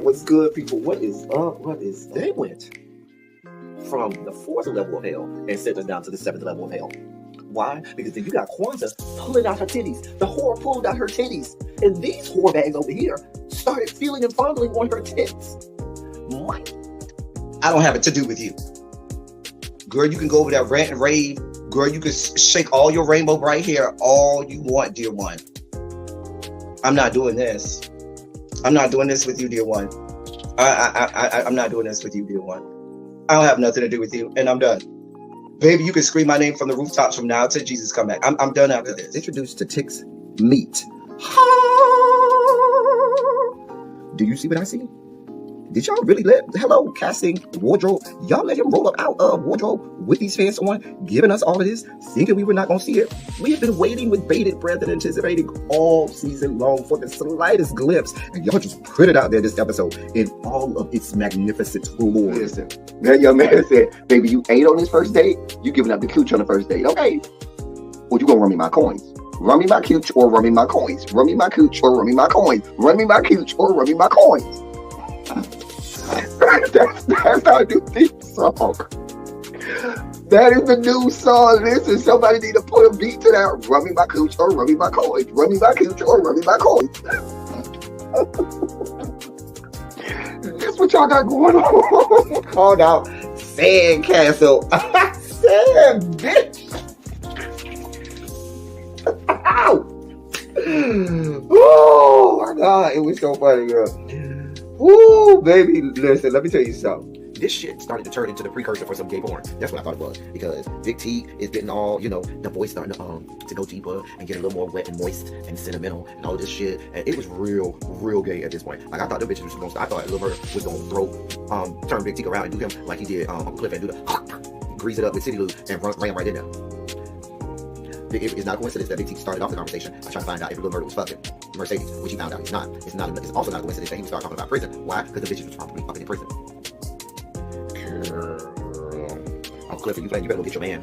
What's good, people? What is up? What is they went from the fourth level of hell and sent us down to the seventh level of hell. Why? Because then you got Kwanzaa pulling out her titties. The whore pulled out her titties. And these whore bags over here started feeling and fondling on her tits. What? I don't have it to do with you. Girl, you can go over there, rant and rave. Girl, you can shake all your rainbow bright hair all you want, dear one. I'm not doing this. I'm not doing this with you, dear one. I'm not doing this with you, dear one. I don't have nothing to do with you, and I'm done. Baby, you can scream my name from the rooftops from now till Jesus come back. I'm done after this. Introduced to Tick's meat. Do you see what I see? Did y'all really hello, casting, wardrobe, y'all let him roll up out of wardrobe with these fans on, giving us all of this, thinking we were not going to see it? We have been waiting with bated breath and anticipating all season long for the slightest glimpse, and y'all just put it out there this episode in all of its magnificent glory. Listen, that young man said, baby, you ate on this first date, you giving up the cooch on the first date, okay? Or you gonna run me my coins? Run me my cooch or run me my coins? Run me my cooch or run me my coins? Run me my cooch or run me my coins? That's our new theme song. That is the new song. Listen, somebody need to put a beat to that. Run me my cooch or run me my coins. Run me my cooch or run me my coins. That's what y'all got going on. Called out Sandcastle. Sand, bitch. Ow. Oh my God, it was so funny, girl. Woo, baby, listen, let me tell you something. This shit started to turn into the precursor for some gay porn. That's what I thought it was. Because Big T is getting all, the voice starting to go deeper and get a little more wet and moist and sentimental and all this shit. And it was real gay at this point. Like, I thought the bitches was going to, I thought Lil Bird was going to turn Big T around and do him like he did Uncle Cliff and do the grease it up with City Lou and ran right in there. It's not a coincidence that Big T started off the conversation by trying to find out if Lil Bird was fucking Mercedes, which he found out he's not. It's also not a coincidence that he would start talking about prison. Why? Because the bitches was probably fucking in prison. Girl. Uncle Cliff, you better go get your man.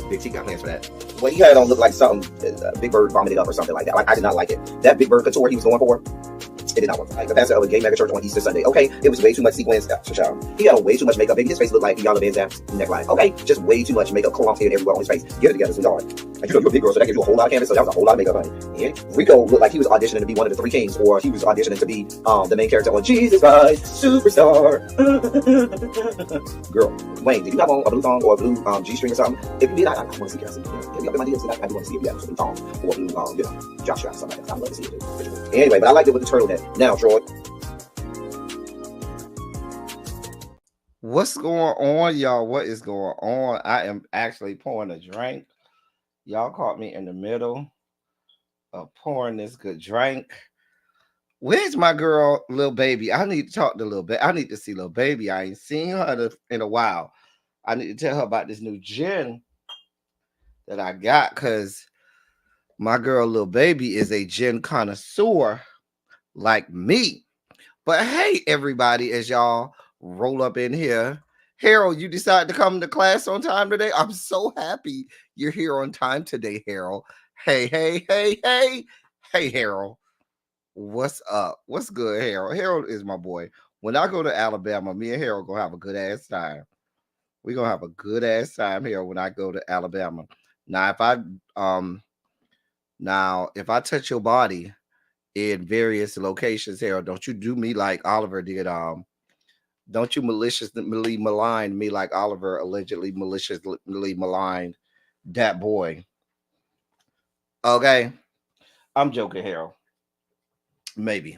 Big T got plans for that. Well, he had on look like something Big Bird vomited up or something like that. Like, I did not like it. That Big Bird couture he was going for, it did not work. Like the pastor of a gay mega church on Easter Sunday. Okay, it was way too much sequins. He had on way too much makeup. Baby, his face looked like Yana Van Zam's neckline. Okay, just way too much makeup, clumped in everywhere on his face. Get it together, sweetheart. And you're a big girl, so that gives you a whole lot of canvas. So that was a whole lot of makeup, honey. And Rico looked like he was auditioning to be one of the three kings, or he was auditioning to be the main character on Jesus Christ Superstar. Girl, Wayne, did you have on a blue thong or a blue G-string or something? If you did, I want to see it. Get me up in my DMs, and I do want to see if you have a blue thong or a blue, jock strap or something like that. I'd love to see it too. Anyway, but I liked it with the turtleneck. Now, Troy. What's going on, y'all? What is going on? I am actually pouring a drink. Y'all caught me in the middle of pouring this good drink. Where's my girl, Lil Baby? I need to talk to Lil Baby. I need to see Lil Baby. I ain't seen her in a while. I need to tell her about this new gin that I got, because my girl, Lil Baby, is a gin connoisseur like me. But hey, everybody, as y'all roll up in here. Harold, you decided to come to class on time today? I'm so happy you're here on time today, Harold. Hey, Harold. What's up? What's good, Harold? Harold is my boy. When I go to Alabama, me and Harold gonna have a good ass time. We're gonna have a good ass time here when I go to Alabama. Now, if I touch your body in various locations, Harold, don't you do me like Oliver did. Don't you maliciously malign me like Oliver allegedly maliciously maligned that boy. Okay. I'm joking, Harold. Maybe.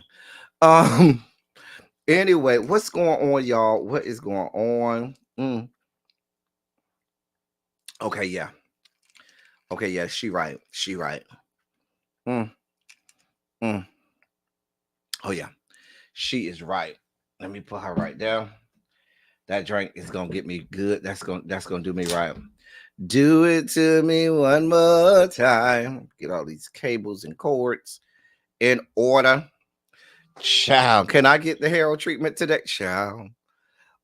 Anyway, what's going on, y'all? What is going on? Okay, yeah. She right. Oh yeah. She is right. Let me put her right there. That drink is gonna get me good. That's gonna do me right. Do it to me one more time. Get all these cables and cords in order. Child, can I get the Harold treatment today? Child.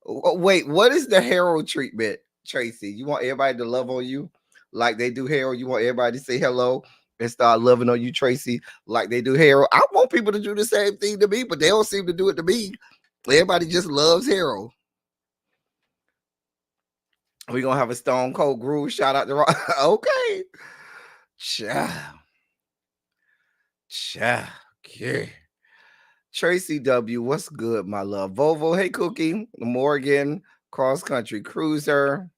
Wait, what is the Harold treatment, Tracy? You want everybody to love on you like they do Harold? You want everybody to say hello and start loving on you, Tracy, like they do Harold? I want people to do the same thing to me, but they don't seem to do it to me. Everybody just loves Harold. We're gonna have a Stone Cold Groove shout out to Rock. Okay. Ciao. Ciao. Yeah. Tracy W, what's good, my love? Volvo, hey Cookie. Morgan, Cross Country Cruiser.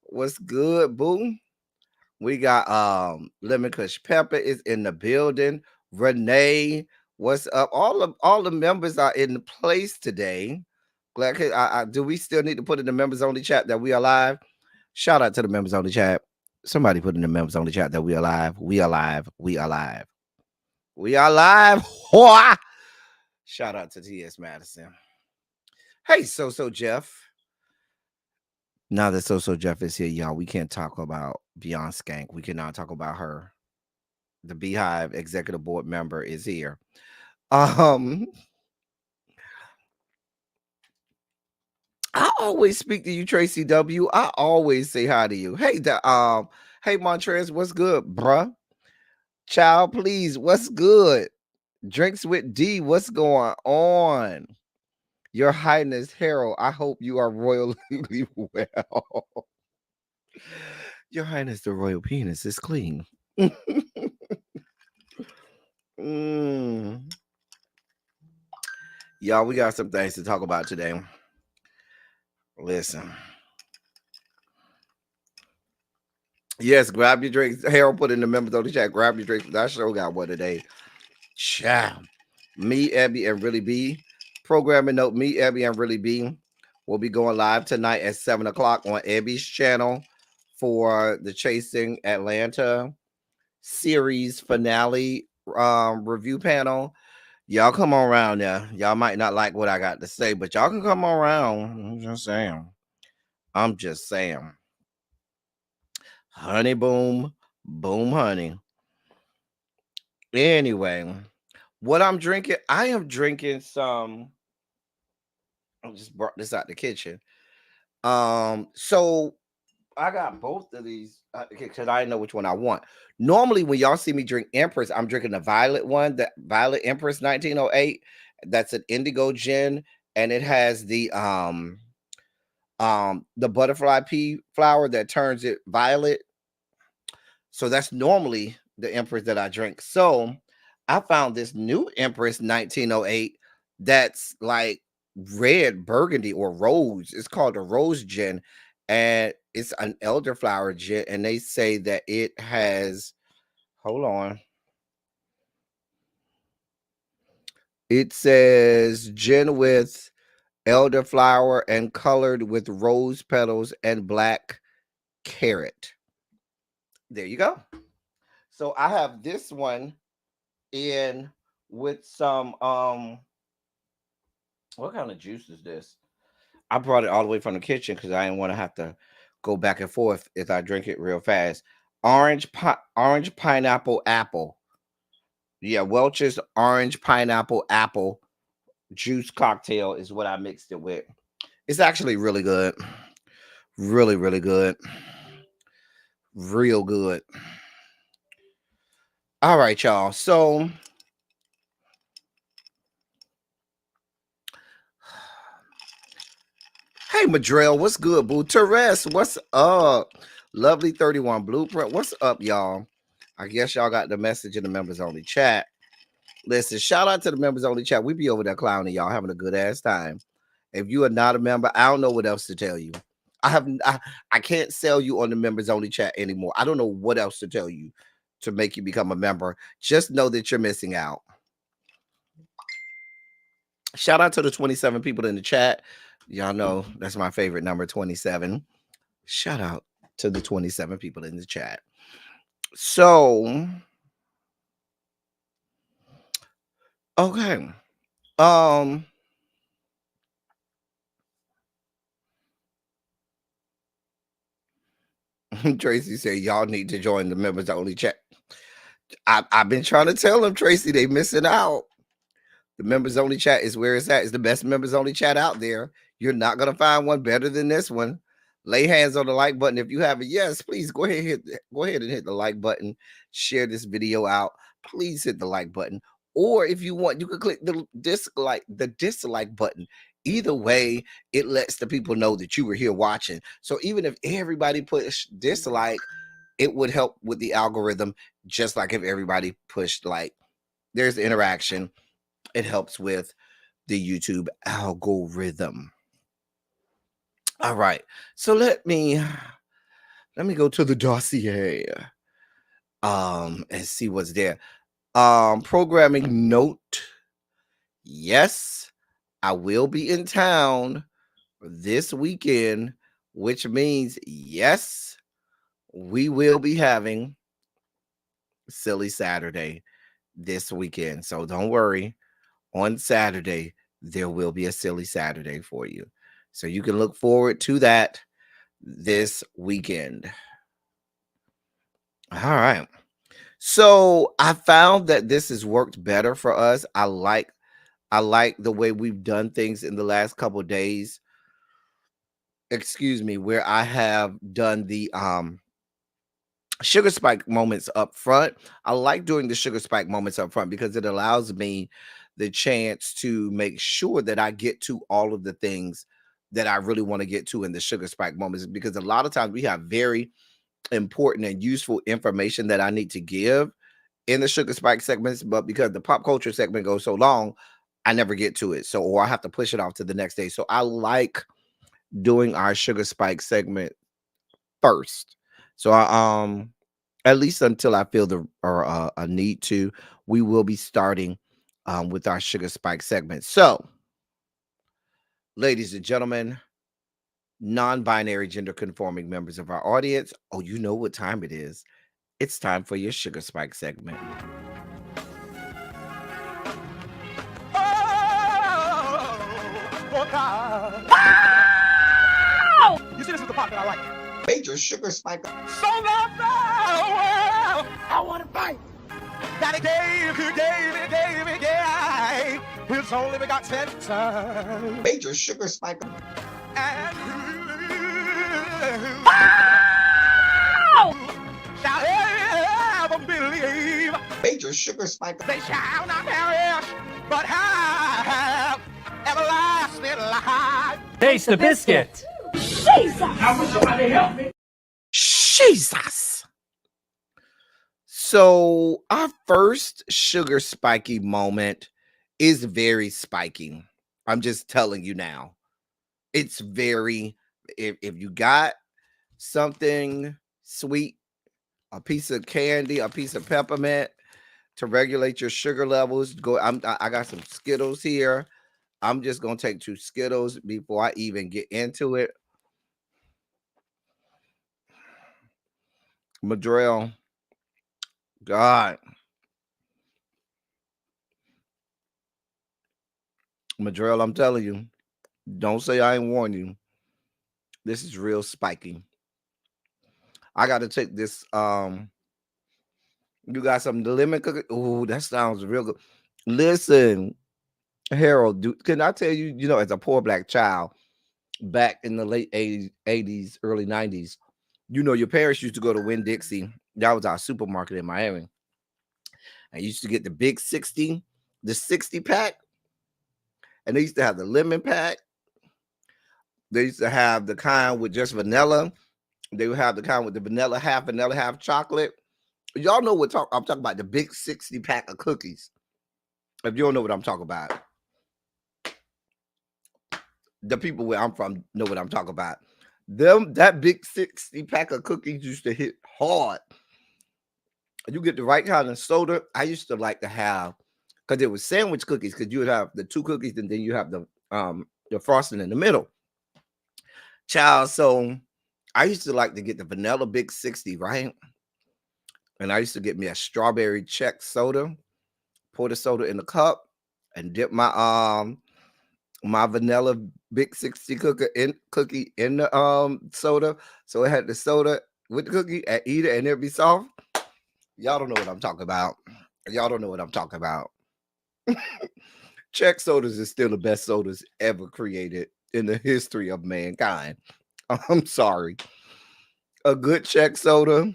What's good, boo? We got Lemon Kush Pepper is in the building. Renee, what's up? All the members are in the place today. Glad do we still need to put in the members only chat that we are live? Shout out to the members only chat. Somebody put in the members only chat that we are live. We are live. We are live. We are live. Shout out to TS Madison. Hey, So Jeff. Now that So Jeff is here, y'all, we can't talk about Beyond Skank. We cannot talk about her. The Beehive executive board member is here. I always speak to you, Tracy W. I always say hi to you. Hey, hey Montrez, what's good, bruh? Child, please, what's good? Drinks with D, what's going on? Your Highness Harold, I hope you are royally well. Your Highness, the royal penis is clean. Y'all, we got some things to talk about today. Listen. Yes, grab your drinks. Harold put in the members on the chat. Grab your drinks. That show got one today. Ciao. Me, Abby, and Really B. Programming note, me, Abby, and Really B will be going live tonight at 7 o'clock on Abby's channel for the Chasing Atlanta series finale review panel. Y'all come on around there. Y'all might not like what I got to say, but y'all can come around. I'm just saying. Honey, boom, boom, honey. Anyway, what I'm drinking, I am drinking some. I just brought this out the kitchen. So I got both of these because I didn't know which one I want. Normally, when y'all see me drink Empress, I'm drinking the violet one, the Violet Empress 1908. That's an indigo gin, and it has the butterfly pea flower that turns it violet. So that's normally the Empress that I drink. So I found this new Empress 1908 that's like red burgundy or rose. It's called a rose gin, and it's an elderflower gin. And they say that it has, hold on. It says gin with elderflower and colored with rose petals and black carrot. There you go. So I have this one in with some what kind of juice is this? I brought it all the way from the kitchen because I didn't want to have to go back and forth if I drink it real fast. Orange pineapple apple. Yeah, Welch's orange pineapple apple juice cocktail is what I mixed it with. It's actually really good. Really, really good. Real good. All right, y'all. So hey, Madrell, what's good, boo? Therese, what's up? Lovely 31 Blueprint, what's up, y'all? I guess y'all got the message in the members only chat. Listen, shout out to the members only chat. We be over there clowning y'all, having a good ass time. If you are not a member, I don't know what else to tell you. I can't sell you on the members only chat anymore. I don't know what else to tell you to make you become a member. Just know that you're missing out. Shout out to the 27 people in the chat. Y'all know that's my favorite number, 27. Shout out to the 27 people in the chat. So, okay. Tracy said y'all need to join the members only chat. I've been trying to tell them, Tracy, they missing out. The members only chat is where it's at. It's the best members only chat out there. You're not gonna find one better than this one. Lay hands on the like button if you have it. Yes, please go ahead and hit the like button. Share this video out. Please hit the like button. or if you want, you can click the dislike button. Either way, it lets the people know that you were here watching. So even if everybody pushed dislike, it would help with the algorithm, just like if everybody pushed like. There's the interaction. It helps with the YouTube algorithm. All right. So let me go to the dossier and see what's there. Programming note. Yes, I will be in town this weekend, which means yes, we will be having Silly Saturday this weekend. So don't worry. On Saturday, there will be a Silly Saturday for you. So you can look forward to that this weekend. All right. So I found that this has worked better for us. I like the way we've done things in the last couple of days. Excuse me, where I have done the sugar spike moments up front. I like doing the sugar spike moments up front because it allows me the chance to make sure that I get to all of the things that I really want to get to in the sugar spike moments, because a lot of times we have very important and useful information that I need to give in the sugar spike segments, but because the pop culture segment goes so long, I never get to it. So, or I have to push it off to the next day. So I like doing our sugar spike segment first. So I at least until I feel a need to, we will be starting with our sugar spike segment. So, ladies and gentlemen, non-binary gender conforming members of our audience, oh, you know what time it is. It's time for your sugar spike segment. Oh God. You see, this is the part that I like. Major sugar spike. So long now, I want to fight. That he gave, his only begotten son. Major sugar spike. And shall ever believe. Major sugar spike. They shall not perish, but have everlasting life. Taste the biscuit. Jesus. So our first sugar spiky moment is very spiky. I'm just telling you now. It's very, if you got something sweet, a piece of candy, a piece of peppermint to regulate your sugar levels, I got some Skittles here. I'm just going to take 2 Skittles before I even get into it. Madrell, God. Madrell, I'm telling you, don't say I ain't warned you. This is real spiky. I got to take this. You got some lemon cookie. Oh, that sounds real good. Listen, Harold, can I tell you, as a poor black child back in the late 80s, early 90s, your parents used to go to Winn-Dixie. That was our supermarket in Miami. I used to get the big 60, the 60 pack. And they used to have the lemon pack. They used to have the kind with just vanilla. They would have the kind with the vanilla, half chocolate. Y'all know what I'm talking about, the big 60 pack of cookies. If you don't know what I'm talking about, the people where I'm from know what I'm talking about. That big 60 pack of cookies used to hit hard. You get the right kind of soda. I used to like to have, because it was sandwich cookies, because you would have the 2 cookies and then you have the frosting in the middle. Child, so I used to like to get the vanilla big 60, right? And I used to get me a strawberry Czech soda, pour the soda in the cup, and dip my my vanilla big 60 cookie in the soda. So it had the soda with the cookie and eat it and it'd be soft. Y'all don't know what I'm talking about. Y'all don't know what I'm talking about. Czech sodas is still the best sodas ever created in the history of mankind. I'm sorry. A good Czech soda,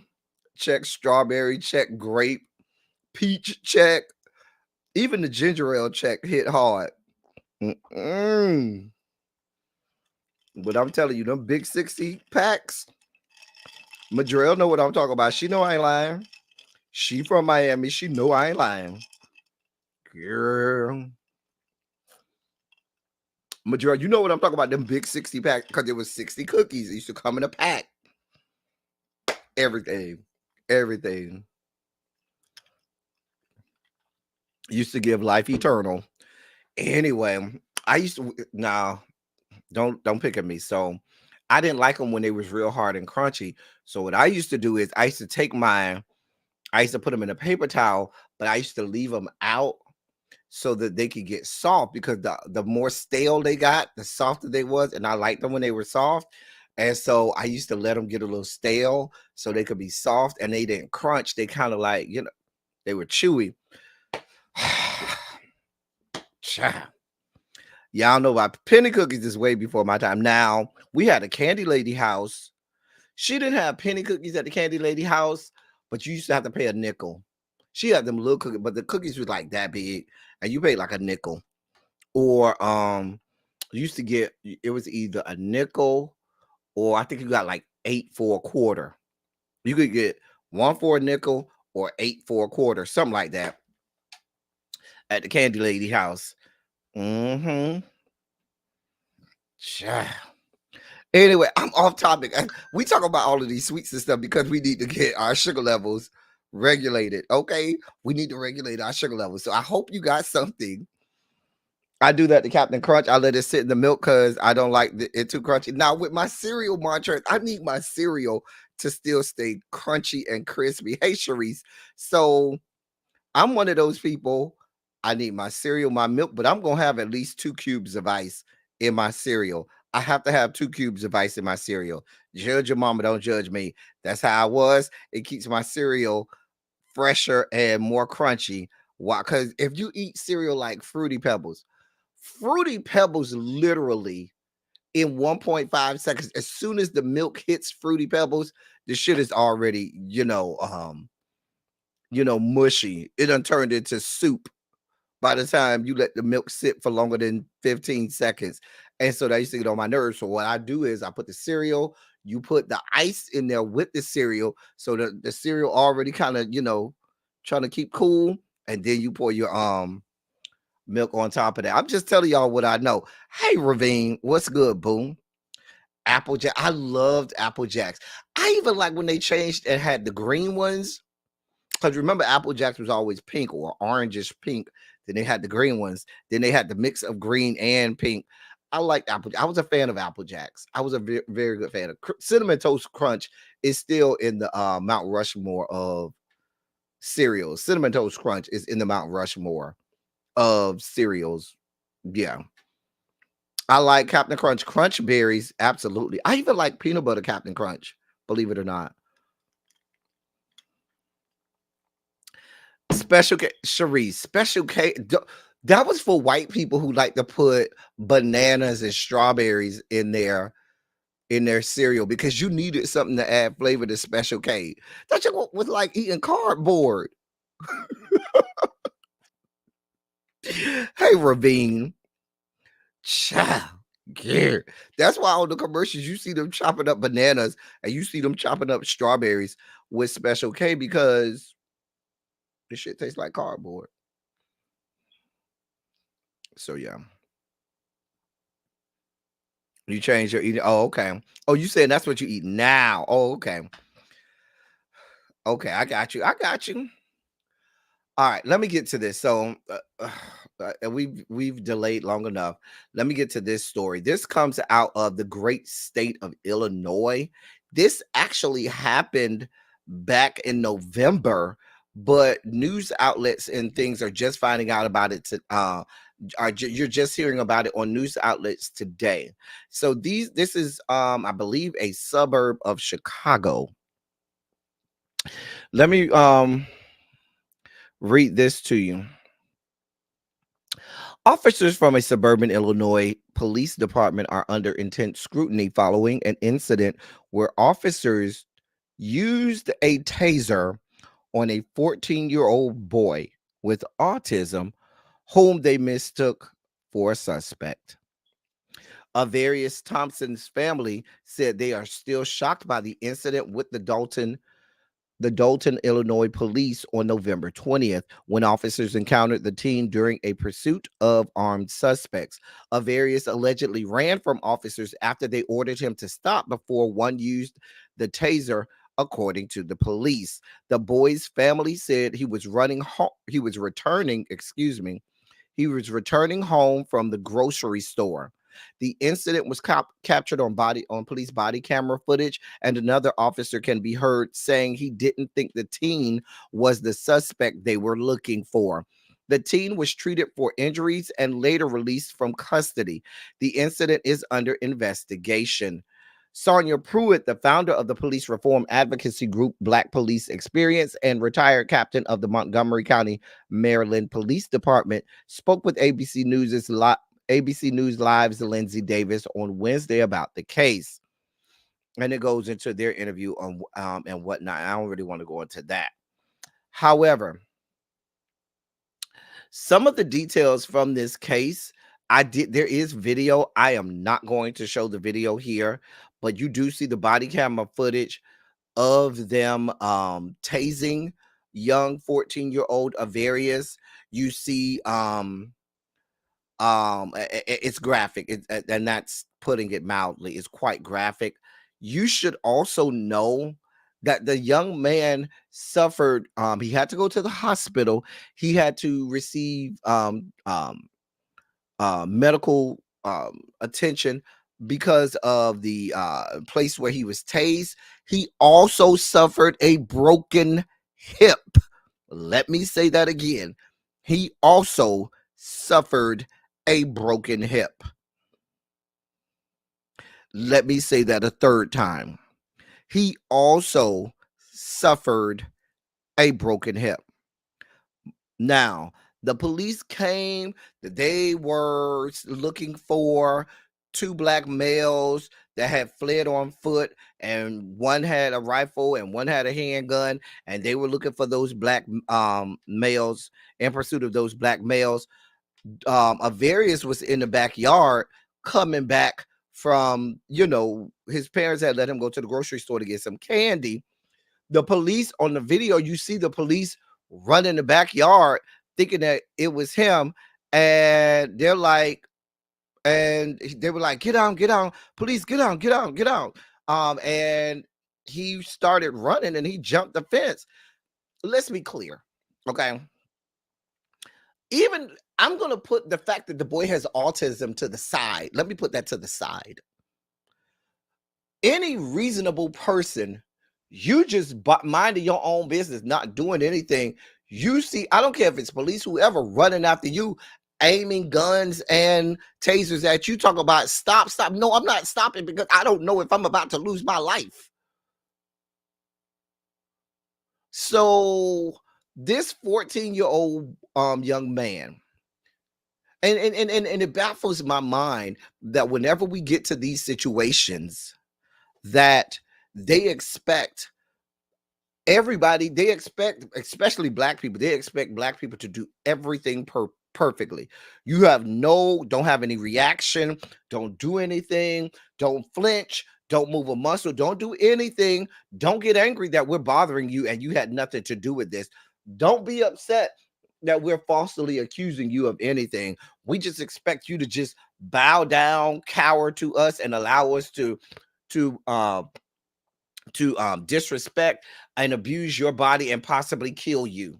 Czech strawberry, Czech grape, peach Czech. Even the ginger ale check hit hard. Mm-mm. But I'm telling you, them big 60 packs. Madrell know what I'm talking about. She know I ain't lying. She from Miami. She know I ain't lying. Girl. Madrell, you know what I'm talking about. Them big 60 packs because it was 60 cookies. It used to come in a pack. Everything. Everything. Used to give life eternal. Anyway, I used to don't pick at me. So I didn't like them when they was real hard and crunchy. So what I used to do is I used to take mine, I used to put them in a paper towel, but I used to leave them out so that they could get soft because the more stale they got, the softer they was. And I liked them when they were soft. And so I used to let them get a little stale so they could be soft and they didn't crunch. They kind of like, they were chewy. Y'all know about penny cookies is way before my time. Now, we had a candy lady house. She didn't have penny cookies at the candy lady house, but you used to have to pay a nickel. She had them little cookies, but the cookies was like that big, and you paid like a nickel. Or you used to get, it was either a nickel or I think you got like 8 for a quarter. You could get 1 for a nickel or 8 for a quarter, something like that at the candy lady house. Mm-hmm. Anyway, I'm off topic. We talk about all of these sweets and stuff because we need to get our sugar levels regulated. Okay, we need to regulate our sugar levels. So I hope you got something. I do that to Captain Crunch. I let it sit in the milk because I don't like it too crunchy. Now with my cereal mantra, I need my cereal to still stay crunchy and crispy. Hey, Sharice. So I'm one of those people. I need my cereal, my milk, but I'm going to have at least 2 cubes of ice in my cereal. I have to have 2 cubes of ice in my cereal. Judge your mama, don't judge me. That's how I was. It keeps my cereal fresher and more crunchy. Why? Because if you eat cereal like Fruity Pebbles literally in 1.5 seconds, as soon as the milk hits Fruity Pebbles, the shit is already, mushy. It done turned into soup by the time you let the milk sit for longer than 15 seconds. And so that used to get on my nerves. So what I do is I put the cereal, you put the ice in there with the cereal. So the cereal already kind of, trying to keep cool. And then you pour your milk on top of that. I'm just telling y'all what I know. Hey, Ravine, what's good, boom? Applejack. I loved Apple Jacks. I even like when they changed and had the green ones. Because remember, Apple Jacks was always pink or orangish pink. Then they had the green ones. Then they had the mix of green and pink. I liked Apple. I was a fan of Apple Jacks. I was a very, very good fan of Cinnamon Toast Crunch. Is still in the Mount Rushmore of cereals. Cinnamon Toast Crunch is in the Mount Rushmore of cereals. Yeah. I like Captain Crunch. Crunch berries. Absolutely. I even like peanut butter Captain Crunch. Believe it or not. Special K, Cherie, Special K. That was for white people who like to put bananas and strawberries in their cereal because you needed something to add flavor to Special K. That shit was like eating cardboard. Hey, Ravine. Child. Yeah. That's why on the commercials you see them chopping up bananas and you see them chopping up strawberries with Special K because this shit tastes like cardboard. So yeah. You change your eating. Oh, okay. Oh, you saying that's what you eat now. Oh, okay. Okay, I got you. I got you. All right, let me get to this. So we've delayed long enough. Let me get to this story. This comes out of the great state of Illinois. This actually happened back in November, but news outlets and things are just finding out about it. You're just hearing about it on news outlets today. So this is I believe a suburb of Chicago. Let me read this to you. Officers from a suburban Illinois police department are under intense scrutiny following an incident where officers used a taser on a 14-year-old boy with autism whom they mistook for a suspect. Various Thompson's family said they are still shocked by the incident with the Dalton, Illinois police on November 20th, when officers encountered the teen during a pursuit of armed suspects. Avarius allegedly ran from officers after they ordered him to stop before one used the taser, according to the police. The boy's family said he was returning home from the grocery store. The incident was captured on police body camera footage, and another officer can be heard saying he didn't think the teen was the suspect they were looking for. The teen was treated for injuries and later released from custody. The incident is under investigation. Sonia Pruitt, the founder of the police reform advocacy group Black Police Experience and retired captain of the Montgomery County, Maryland Police Department, spoke with ABC News Live's Lindsay Davis on Wednesday about the case. And it goes into their interview on and whatnot. I don't really want to go into that. However, some of the details from this case, there is video. I am not going to show the video here, but you do see the body camera footage of them tasing young 14-year-old Avarius. You see it's graphic, and that's putting it mildly. It's quite graphic. You should also know that the young man suffered, he had to go to the hospital. He had to receive medical attention because of the place where he was tased. He also suffered a broken hip. Let me say that again. He also suffered a broken hip. Let me say that a third time. He also suffered a broken hip. Now, the police came, they were looking for two black males that had fled on foot, and one had a rifle and one had a handgun, and they were looking for those black males, in pursuit of those black males. Avarius was in the backyard coming back from, his parents had let him go to the grocery store to get some candy. The police, on the video, you see the police run in the backyard thinking that it was him, and they were like, get down, police, get down. And he started running and he jumped the fence. Let's be clear, okay? Even I'm going to put the fact that the boy has autism to the side. Let me put that to the side. Any reasonable person, you just minding your own business, not doing anything. You see, I don't care if it's police, whoever running after you, aiming guns and tasers at you, talk about stop. No, I'm not stopping because I don't know if I'm about to lose my life. So this 14-year-old young man, and it baffles my mind that whenever we get to these situations, that they expect everybody, especially black people, they expect black people to do everything perfectly. You don't have any reaction, don't do anything, don't flinch, don't move a muscle, don't do anything, don't get angry that we're bothering you and you had nothing to do with this. Don't be upset that we're falsely accusing you of anything. We just expect you to just bow down, cower to us, and allow us to disrespect and abuse your body and possibly kill you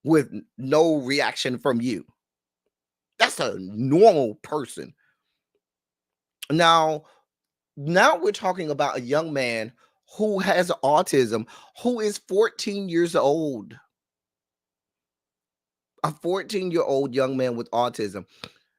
with no reaction from you. That's a normal person. Now we're talking about a young man who has autism, who is 14 years old. A 14-year-old young man with autism.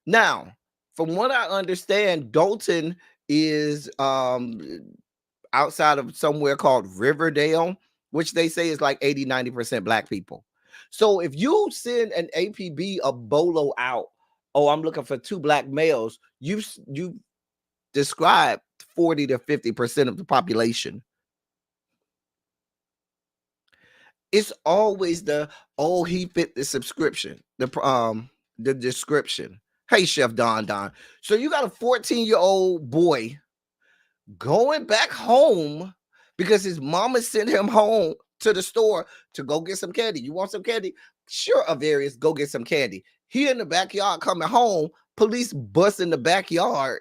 Now, from what I understand, Dalton is outside of somewhere called Riverdale, which they say is like 80-90% black people. So if you send an APB a bolo out, I'm looking for two black males, you describe 40 to 50% of the population. It's always he fit the subscription. the description. Hey, Chef Don. So you got a 14-year-old boy going back home because his mama sent him home to the store to go get some candy. You want some candy? Sure, Avarius, go get some candy. He in the backyard coming home. Police bust in the backyard,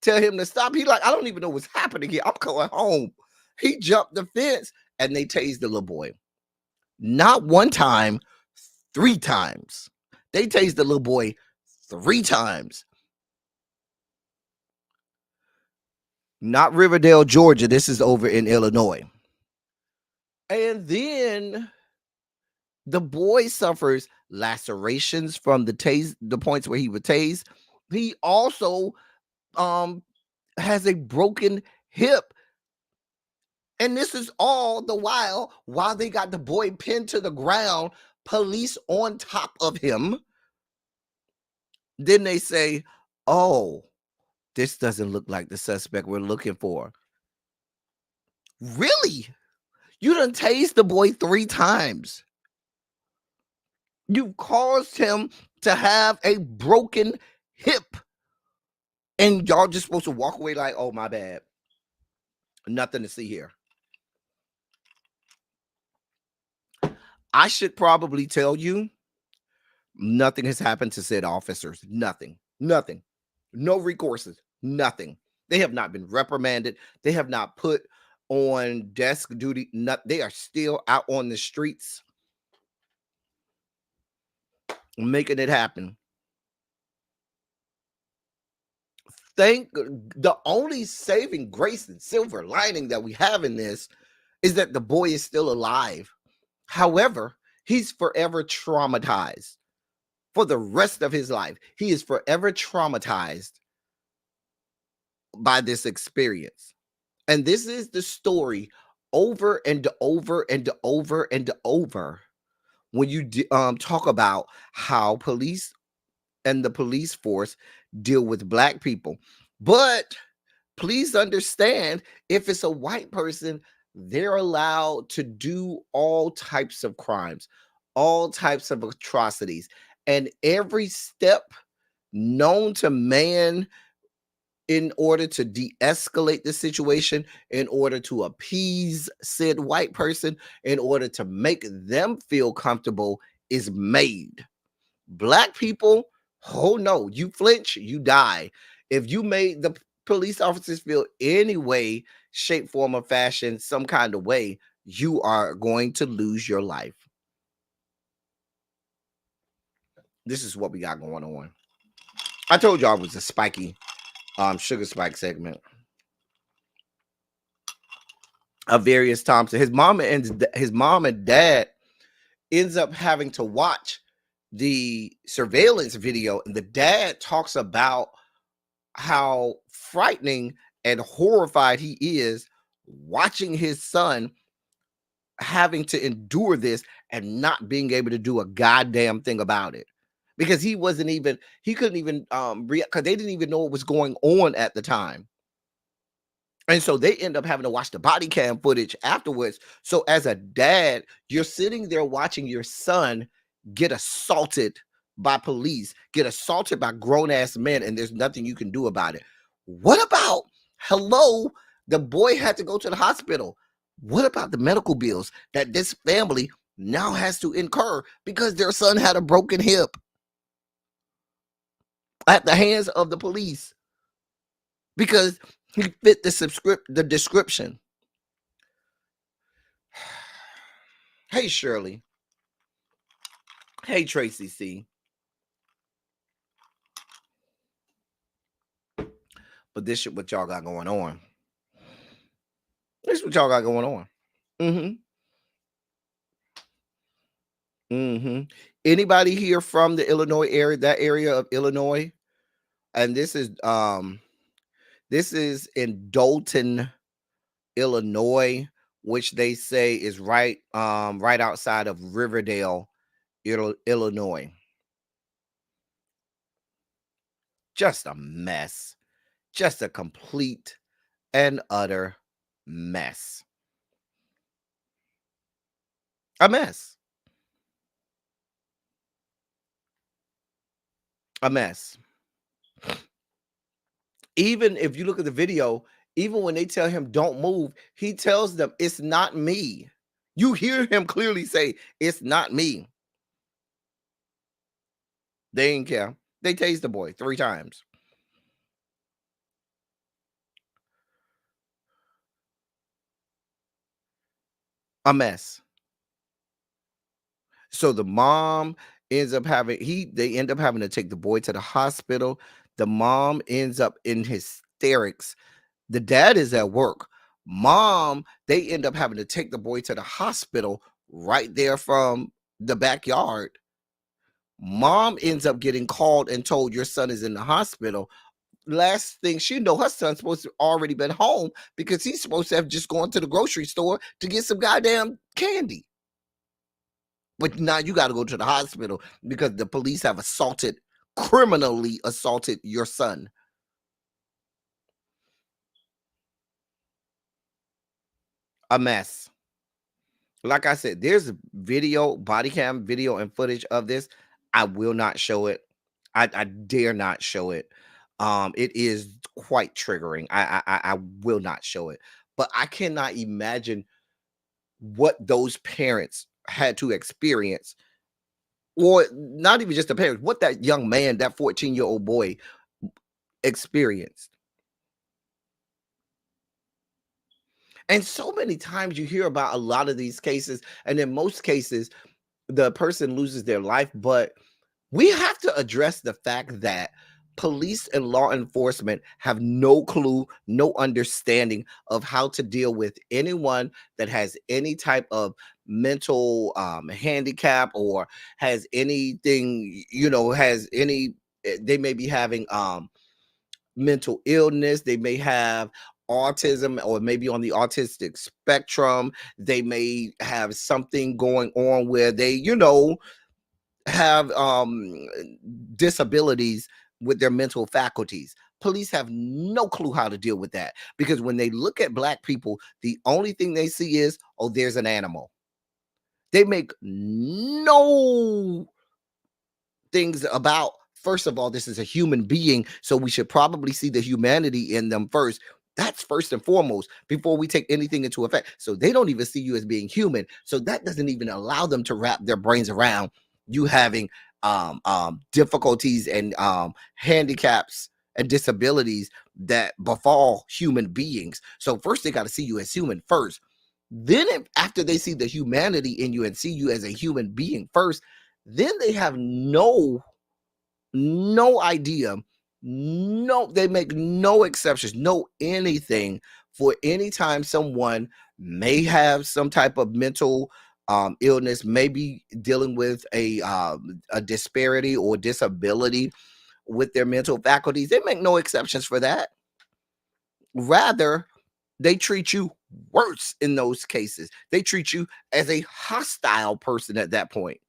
tell him to stop. He like, I don't even know what's happening here. I'm going home. He jumped the fence and they tased the little boy. Not one time, 3 times. They tased the little boy 3 times. Not Riverdale, Georgia. This is over in Illinois. And then the boy suffers lacerations from the points where he was tased. He also has a broken hip. And this is all the while they got the boy pinned to the ground, police on top of him. Then they say, oh, this doesn't look like the suspect we're looking for. Really? You done tased the boy 3 times. You caused him to have a broken hip. And y'all just supposed to walk away like, oh, my bad. Nothing to see here. I should probably tell you, nothing has happened to said officers. Nothing. No recourses. Nothing. They have not been reprimanded. They have not put on desk duty. They are still out on the streets making it happen. The only saving grace and silver lining that we have in this is that the boy is still alive. However, he's forever traumatized for the rest of his life. He is forever traumatized by this experience. And this is the story over and over and over and over when you talk about how police and the police force deal with Black people. But please understand, if it's a white person, they're allowed to do all types of crimes, all types of atrocities, and every step known to man in order to de-escalate the situation, in order to appease said white person, in order to make them feel comfortable is made. Black people, oh no, you flinch, you die. If you made the police officers feel any way, shape, form, or fashion, some kind of way, you are going to lose your life. This is what we got going on. I told y'all it was a spiky sugar spike segment. Various times, his mom and dad ends up having to watch the surveillance video, and the dad talks about how frightening and horrified he is watching his son having to endure this and not being able to do a goddamn thing about it, because he couldn't even because they didn't even know what was going on at the time. And so they end up having to watch the body cam footage afterwards. So as a dad, you're sitting there watching your son get assaulted by police, get assaulted by grown-ass men, and there's nothing you can do about it. What about, the boy had to go to the hospital. What about the medical bills that this family now has to incur because their son had a broken hip at the hands of the police because he fit the description? Hey, Shirley. Hey, Tracy C. But this shit, what y'all got going on. This is what y'all got going on. Anybody here from the Illinois area, that area of Illinois? And this is in Dalton, Illinois, which they say is right outside of Riverdale, Illinois. Just a mess. Just a complete and utter mess. A mess. A mess. Even if you look at the video, even when they tell him don't move, he tells them it's not me. You hear him clearly say it's not me. They ain't care. They tased the boy 3 times. A mess. So the mom ends up having they end up having to take the boy to the hospital. The mom ends up in hysterics. The dad is at work. Mom, they end up having to take the boy to the hospital right there from the backyard. Mom ends up getting called and told your son is in the hospital. Last thing she know, her son's supposed to already been home because he's supposed to have just gone to the grocery store to get some goddamn candy. But now you got to go to the hospital because the police have criminally assaulted your son. A mess. Like I said, there's video, body cam video and footage of this. I will not show it. I dare not show it. It is quite triggering. I will not show it. But I cannot imagine what those parents had to experience, or not even just the parents, what that young man, that 14-year-old boy experienced. And so many times you hear about a lot of these cases, and in most cases, the person loses their life. But we have to address the fact that police and law enforcement have no clue, no understanding of how to deal with anyone that has any type of mental handicap, or has anything, they may be having mental illness, they may have autism, or maybe on the autistic spectrum, they may have something going on where they, have disabilities with their mental faculties. Police have no clue how to deal with that, because when they look at Black people, the only thing they see is, oh, there's an animal. They make no things about, first of all, this is a human being, so we should probably see the humanity in them first. That's first and foremost before we take anything into effect. So they don't even see you as being human. So that doesn't even allow them to wrap their brains around you having difficulties and handicaps and disabilities that befall human beings. So first they got to see you as human first. Then after they see the humanity in you and see you as a human being first, then they have no idea, they make no exceptions, no anything for any time someone may have some type of mental illness, maybe dealing with a disparity or disability with their mental faculties. They make no exceptions for that. Rather, they treat you worse in those cases. They treat you as a hostile person at that point,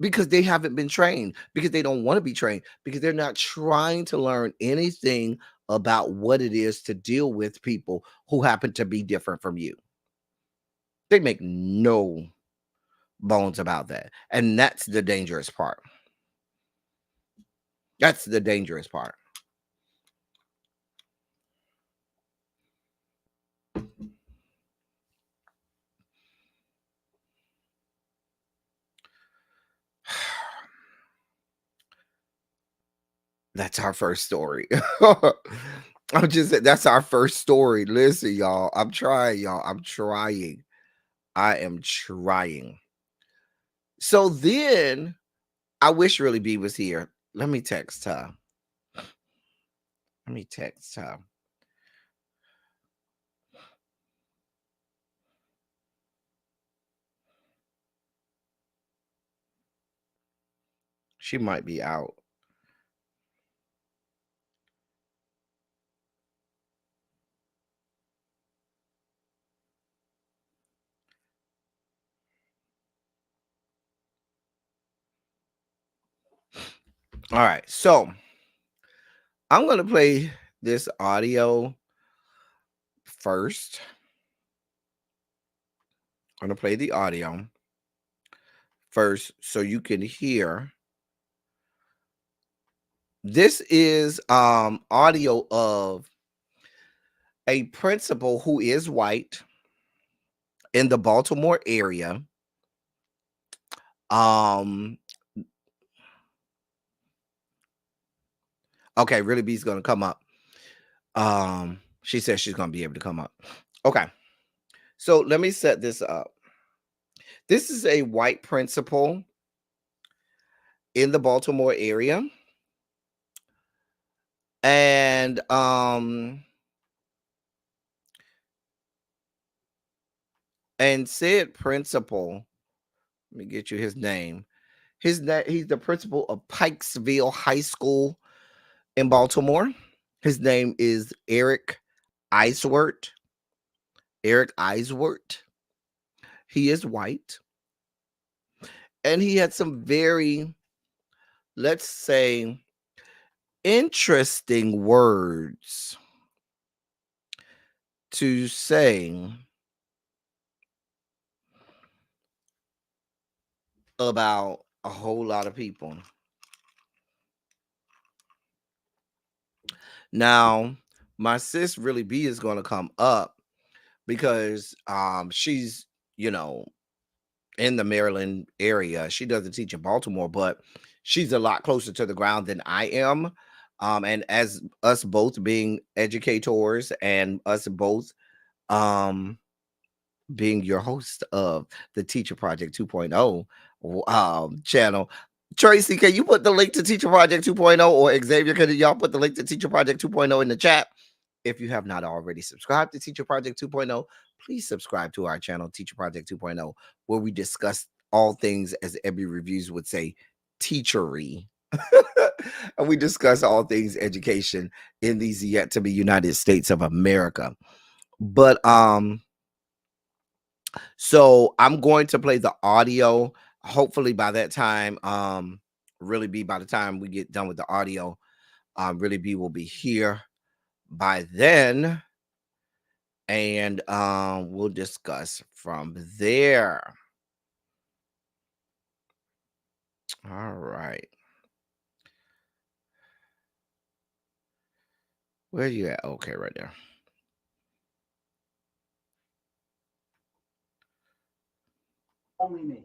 because they haven't been trained, because they don't want to be trained, because they're not trying to learn anything about what it is to deal with people who happen to be different from you. They make no bones about that. And that's the dangerous part. That's the dangerous part. That's our first story. That's our first story. Listen, y'all. I'm trying, y'all. I'm trying. I am trying. So then I wish Really B was here. Let me text her. She might be out. All right, so I'm going to play this audio first. I'm going to play the audio first so you can hear This is audio of a principal who is white in the Baltimore area. Okay, Really B's gonna come up. She says she's gonna be able to come up. Okay, so let me set this up. This is a white principal in the Baltimore area, and said principal, let me get you his name. He's the principal of Pikesville High School in Baltimore. His name is Eric Eiswert. Eric Eiswert. He is white. And he had some very, let's say, interesting words to say about a whole lot of people. Now, my sis Really B is going to come up because she's, in the Maryland area. She doesn't teach in Baltimore, but she's a lot closer to the ground than I am. And as us both being educators and us both being your host of the Teacher Project 2.0 channel. Tracy, can you put the link to Teacher Project 2.0, or Xavier, can y'all put the link to Teacher Project 2.0 in the chat? If you have not already subscribed to Teacher Project 2.0, please subscribe to our channel, Teacher Project 2.0, where we discuss all things, as Ebby Reviews would say, teachery. And we discuss all things education in these yet to be United States of America. But so I'm going to play the audio. Hopefully by that time, Really B, by the time we get done with the audio, Really B will be here by then. And we'll discuss from there. All right. Where are you at? Okay, right there. Only me.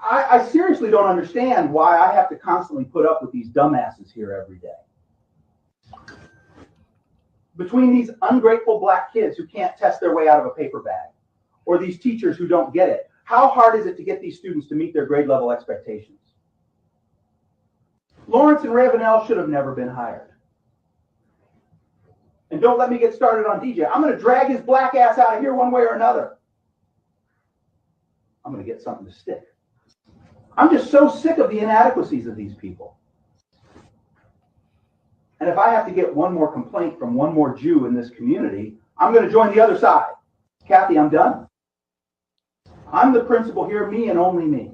I seriously don't understand why I have to constantly put up with these dumbasses here every day. Between these ungrateful black kids who can't test their way out of a paper bag, or these teachers who don't get it, how hard is it to get these students to meet their grade level expectations? Lawrence and Ravenel should have never been hired. And don't let me get started on DJ. I'm going to drag his black ass out of here one way or another. I'm going to get something to stick. I'm just so sick of the inadequacies of these people. And if I have to get one more complaint from one more Jew in this community, I'm going to join the other side. Kathy, I'm done. I'm the principal here, me and only me.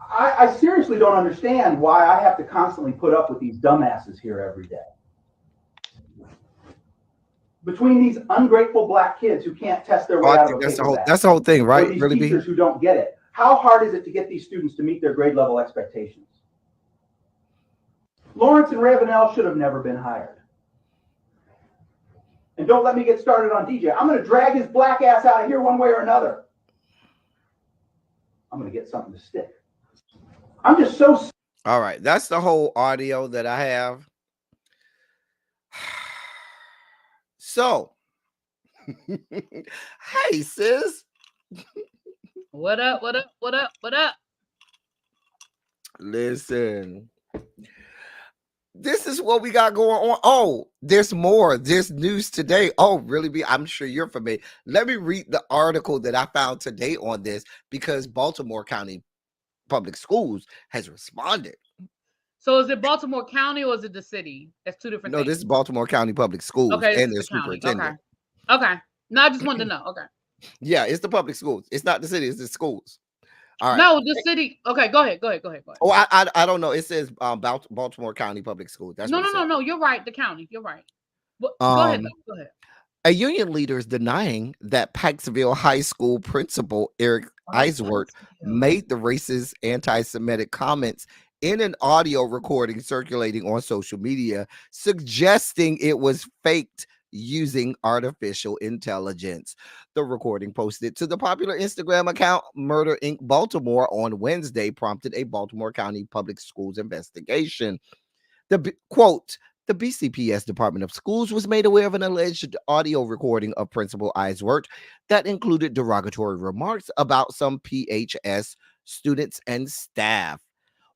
I seriously don't understand why I have to constantly put up with these dumbasses here every day. Between these ungrateful black kids who can't test their way out of a paper bag, that's the whole thing, right? Or these Really teachers who don't get it. How hard is it to get these students to meet their grade level expectations? Lawrence and Ravenel should have never been hired. And don't let me get started on DJ. I'm going to drag his black ass out of here one way or another. I'm going to get something to stick. I'm just so... All right. That's the whole audio that I have. So, hey, sis. What up? What up? What up? What up? Listen, this is what we got going on. Oh, there's more. There's news today. Oh, Really B, I'm sure you're familiar. Let me read the article that I found today on this, because Baltimore County Public Schools has responded. So is it Baltimore County or is it the city? That's two different things. No, this is Baltimore County Public Schools, okay, and their superintendent. Okay. No, I just wanted to know. Okay. Yeah, it's the public schools. It's not the city, it's the schools. All right. No, the city. Okay, go ahead. Oh, I don't know. It says Baltimore County Public Schools. That's no. You're right. The county. You're right. Go ahead. Go ahead. A union leader is denying that Pikesville High School principal Eric Eiswert made the racist, anti-Semitic comments in an audio recording circulating on social media, suggesting it was faked using artificial intelligence. The recording posted to the popular Instagram account Murder Inc. Baltimore on Wednesday prompted a Baltimore County Public Schools investigation. Quote, the BCPS Department of Schools was made aware of an alleged audio recording of Principal Eiswert that included derogatory remarks about some PHS students and staff.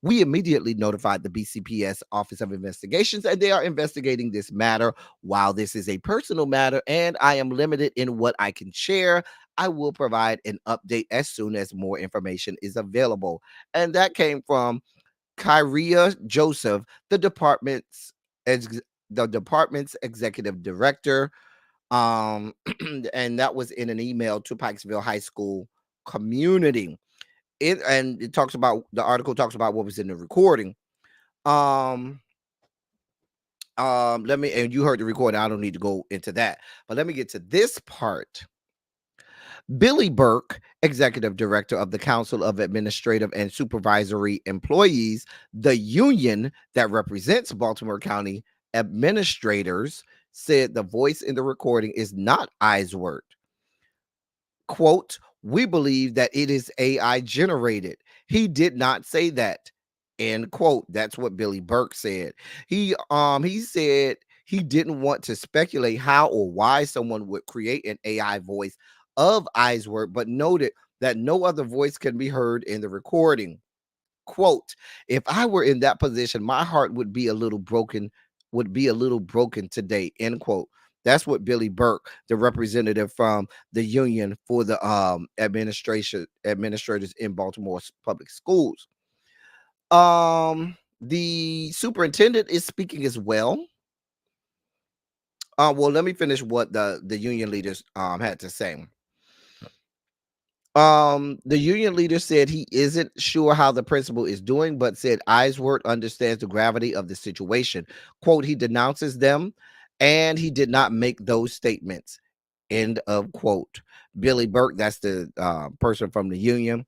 We immediately notified the BCPS Office of Investigations, and they are investigating this matter. While this is a personal matter and I am limited in what I can share, I will provide an update as soon as more information is available. And that came from Kyria Joseph, ex- the department's executive director. And that was in an email to Pikesville High School community. It talks about, the article talks about what was in the recording. Um, Let me, and you heard the recording. I don't need to go into that, but let me get to this part. Billy Burke, executive director of the Council of Administrative and Supervisory Employees, the union that represents Baltimore County administrators, said the voice in the recording is not Eiswert. Quote, we believe that it is AI generated. He did not say that. End quote. That's what Billy Burke said. He said he didn't want to speculate how or why someone would create an AI voice of Eiswert, but noted that no other voice can be heard in the recording. Quote, if I were in that position, my heart would be a little broken today. End quote. That's what Billy Burke, the representative from the union for the administrators in Baltimore's public schools. The superintendent is speaking as well. Well, let me finish what the union leaders had to say. The union leader said he isn't sure how the principal is doing, but said Eiswert understands the gravity of the situation. Quote, he denounces them and he did not make those statements. End of quote. Billy Burke, that's the person from the union,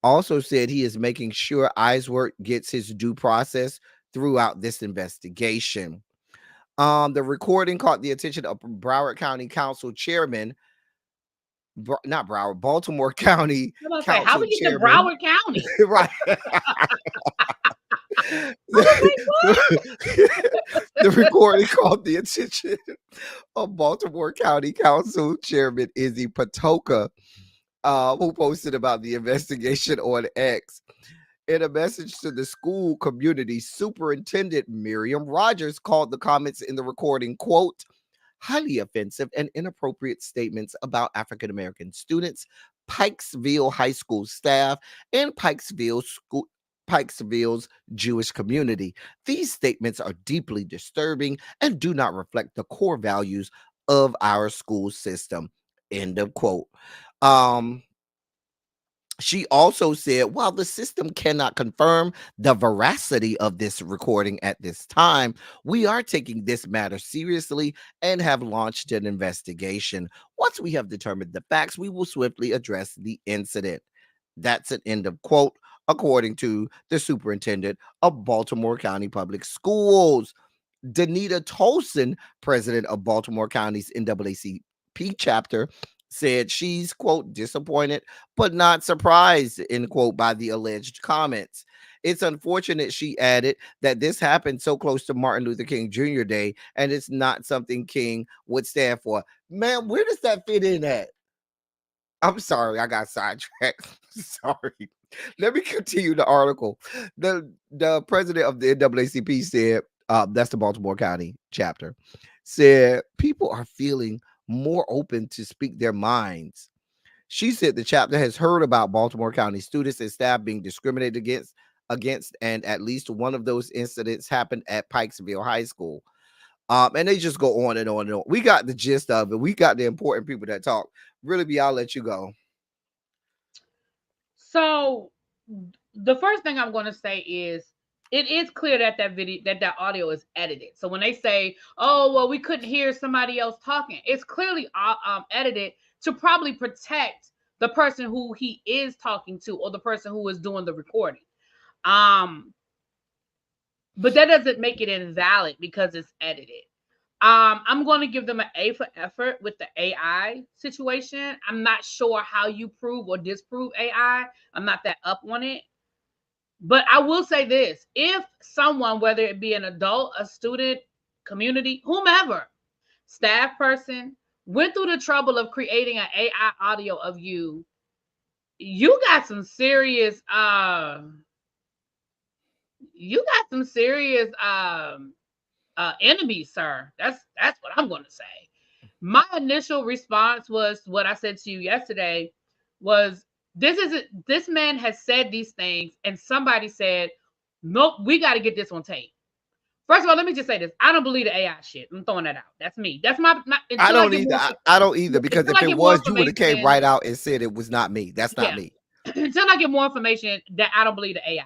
also said he is making sure Eiswert gets his due process throughout this investigation. The recording caught the attention of Broward County Council Chairman, not Broward, Baltimore County I'm gonna say, how Council we get to Chairman. Broward County? Right. The recording caught the attention of Baltimore County Council Chairman Izzy Patoka, who posted about the investigation on X. In a message to the school community, Superintendent Miriam Rogers called the comments in the recording, quote, highly offensive and inappropriate statements about African American students, Pikesville High School staff, and Pikesville's Jewish community. These statements are deeply disturbing and do not reflect the core values of our school system. End of quote. She also said, while the system cannot confirm the veracity of this recording at this time, we are taking this matter seriously and have launched an investigation. Once we have determined the facts, we will swiftly address the incident. That's an end of quote, according to the superintendent of Baltimore County Public Schools. Danita Tolson, president of Baltimore County's NAACP chapter, said she's, quote, disappointed but not surprised, end quote, by the alleged comments. It's unfortunate, she added, that this happened so close to Martin Luther King Jr. Day, and it's not something King would stand for. Man, where does that fit in at? I'm sorry, I got sidetracked. Sorry. Let me continue the article. The president of the NAACP said, that's the Baltimore County chapter, said people are feeling more open to speak their minds. She said the chapter has heard about Baltimore County students and staff being discriminated against, and at least one of those incidents happened at Pikesville High School. And they just go on and on and on. We got the gist of it. We got the important people that talk. Really, be, I'll let you go. So the first thing I'm going to say is it is clear that that audio is edited. So when they say, "Oh, well, we couldn't hear somebody else talking," it's clearly edited to probably protect the person who he is talking to or the person who is doing the recording. Um, but that doesn't make it invalid because it's edited. I'm going to give them an A for effort with the AI situation. I'm not sure how you prove or disprove AI. I'm not that up on it. But I will say this: if someone, whether it be an adult, a student, community, whomever, staff person, went through the trouble of creating an AI audio of you, you got some serious enemies, sir. That's what I'm going to say. My initial response was what I said to you yesterday was this man has said these things and somebody said, "Nope, we got to get this on tape." First of all, let me just say this. I don't believe the AI shit. I'm throwing that out. That's me. That's my I until I don't get either. more I don't either, because until if I it get more was, you would have came information. right out and said it was not me. That's not Yeah. me. Until I get more information, that I don't believe the AI.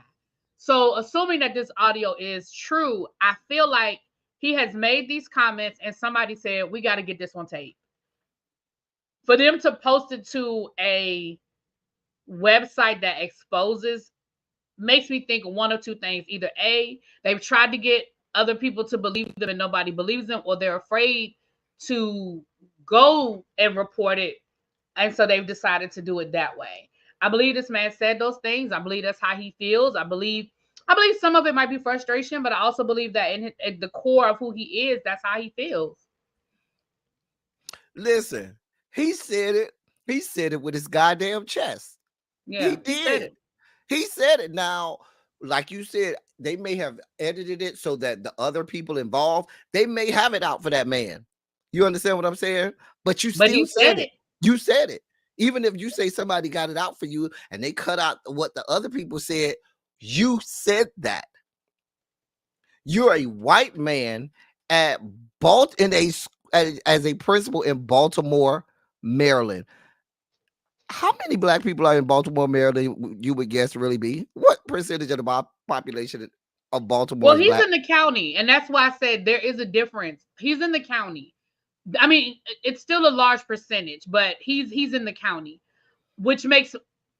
So assuming that this audio is true, I feel like he has made these comments and somebody said, we got to get this on tape. For them to post it to a website that exposes makes me think one or two things. Either A, they've tried to get other people to believe them and nobody believes them, or they're afraid to go and report it. And so they've decided to do it that way. I believe this man said those things. I believe that's how he feels. I believe some of it might be frustration, but I also believe that in the core of who he is, that's how he feels. Listen, he said it. He said it with his goddamn chest. He Yeah, he said did. it. He said it. Now, like you said, they may have edited it so that the other people involved, they may have it out for that man. You understand what I'm saying? But you But still he said said it. it. You said it. Even if you say somebody got it out for you and they cut out what the other people said, you said that. You're a white man at as a principal in Baltimore, Maryland. How many black people are in Baltimore, Maryland? You would guess really be what percentage of the population of Baltimore Well, is he's black? in the county, and that's why I said there is a difference. He's in the county. I mean, it's still a large percentage, but he's in the county, which makes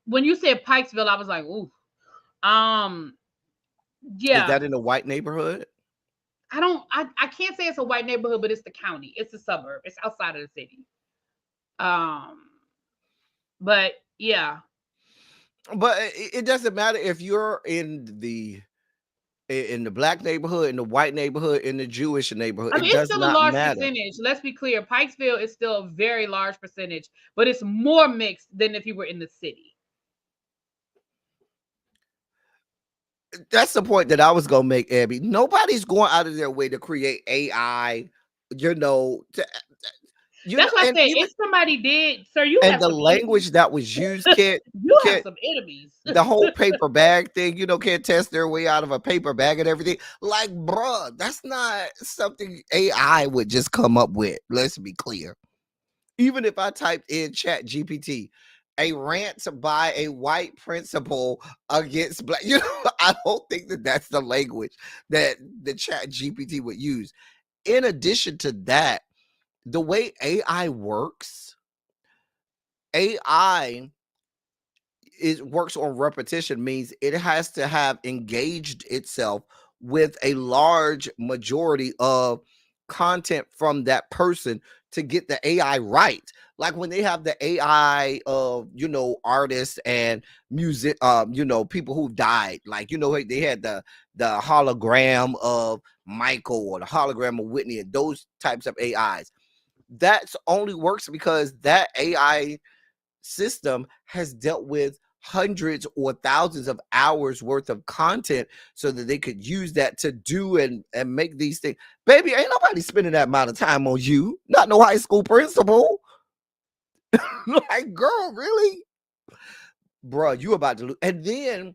when you said Pikesville, I was like, ooh, um, Is yeah. that in a white neighborhood? I can't say it's a white neighborhood, but it's the county. It's a suburb. It's outside of the city. Um, but yeah. But it doesn't matter if you're in the black neighborhood, in the white neighborhood, in the Jewish neighborhood. I It mean, it's does still a not large matter. percentage. Let's be clear. Pikesville is still a very large percentage, but it's more mixed than if you were in the city. That's the point that I was gonna make, Abby. Nobody's going out of their way to create AI, you know, That's why I and said even if somebody did, sir, you and have the some enemies. language that was used You have can't some enemies. the whole paper bag thing, can't test their way out of a paper bag and everything. Like, bruh, that's not something AI would just come up with. Let's be clear. Even if I typed in Chat GPT, a rant by a white principal against black, I don't think that that's the language that the Chat GPT would use. In addition to that, the way AI works, AI it works on repetition, means it has to have engaged itself with a large majority of content from that person to get the AI right. Like when they have the AI of artists and music, people who died. Like they had the hologram of Michael or the hologram of Whitney and those types of AIs. That's only works because that AI system has dealt with hundreds or thousands of hours worth of content so that they could use that to do and make these things. Baby, ain't nobody spending that amount of time on you. Not no high school principal. Like, girl, really? Bruh, you about to lose. And then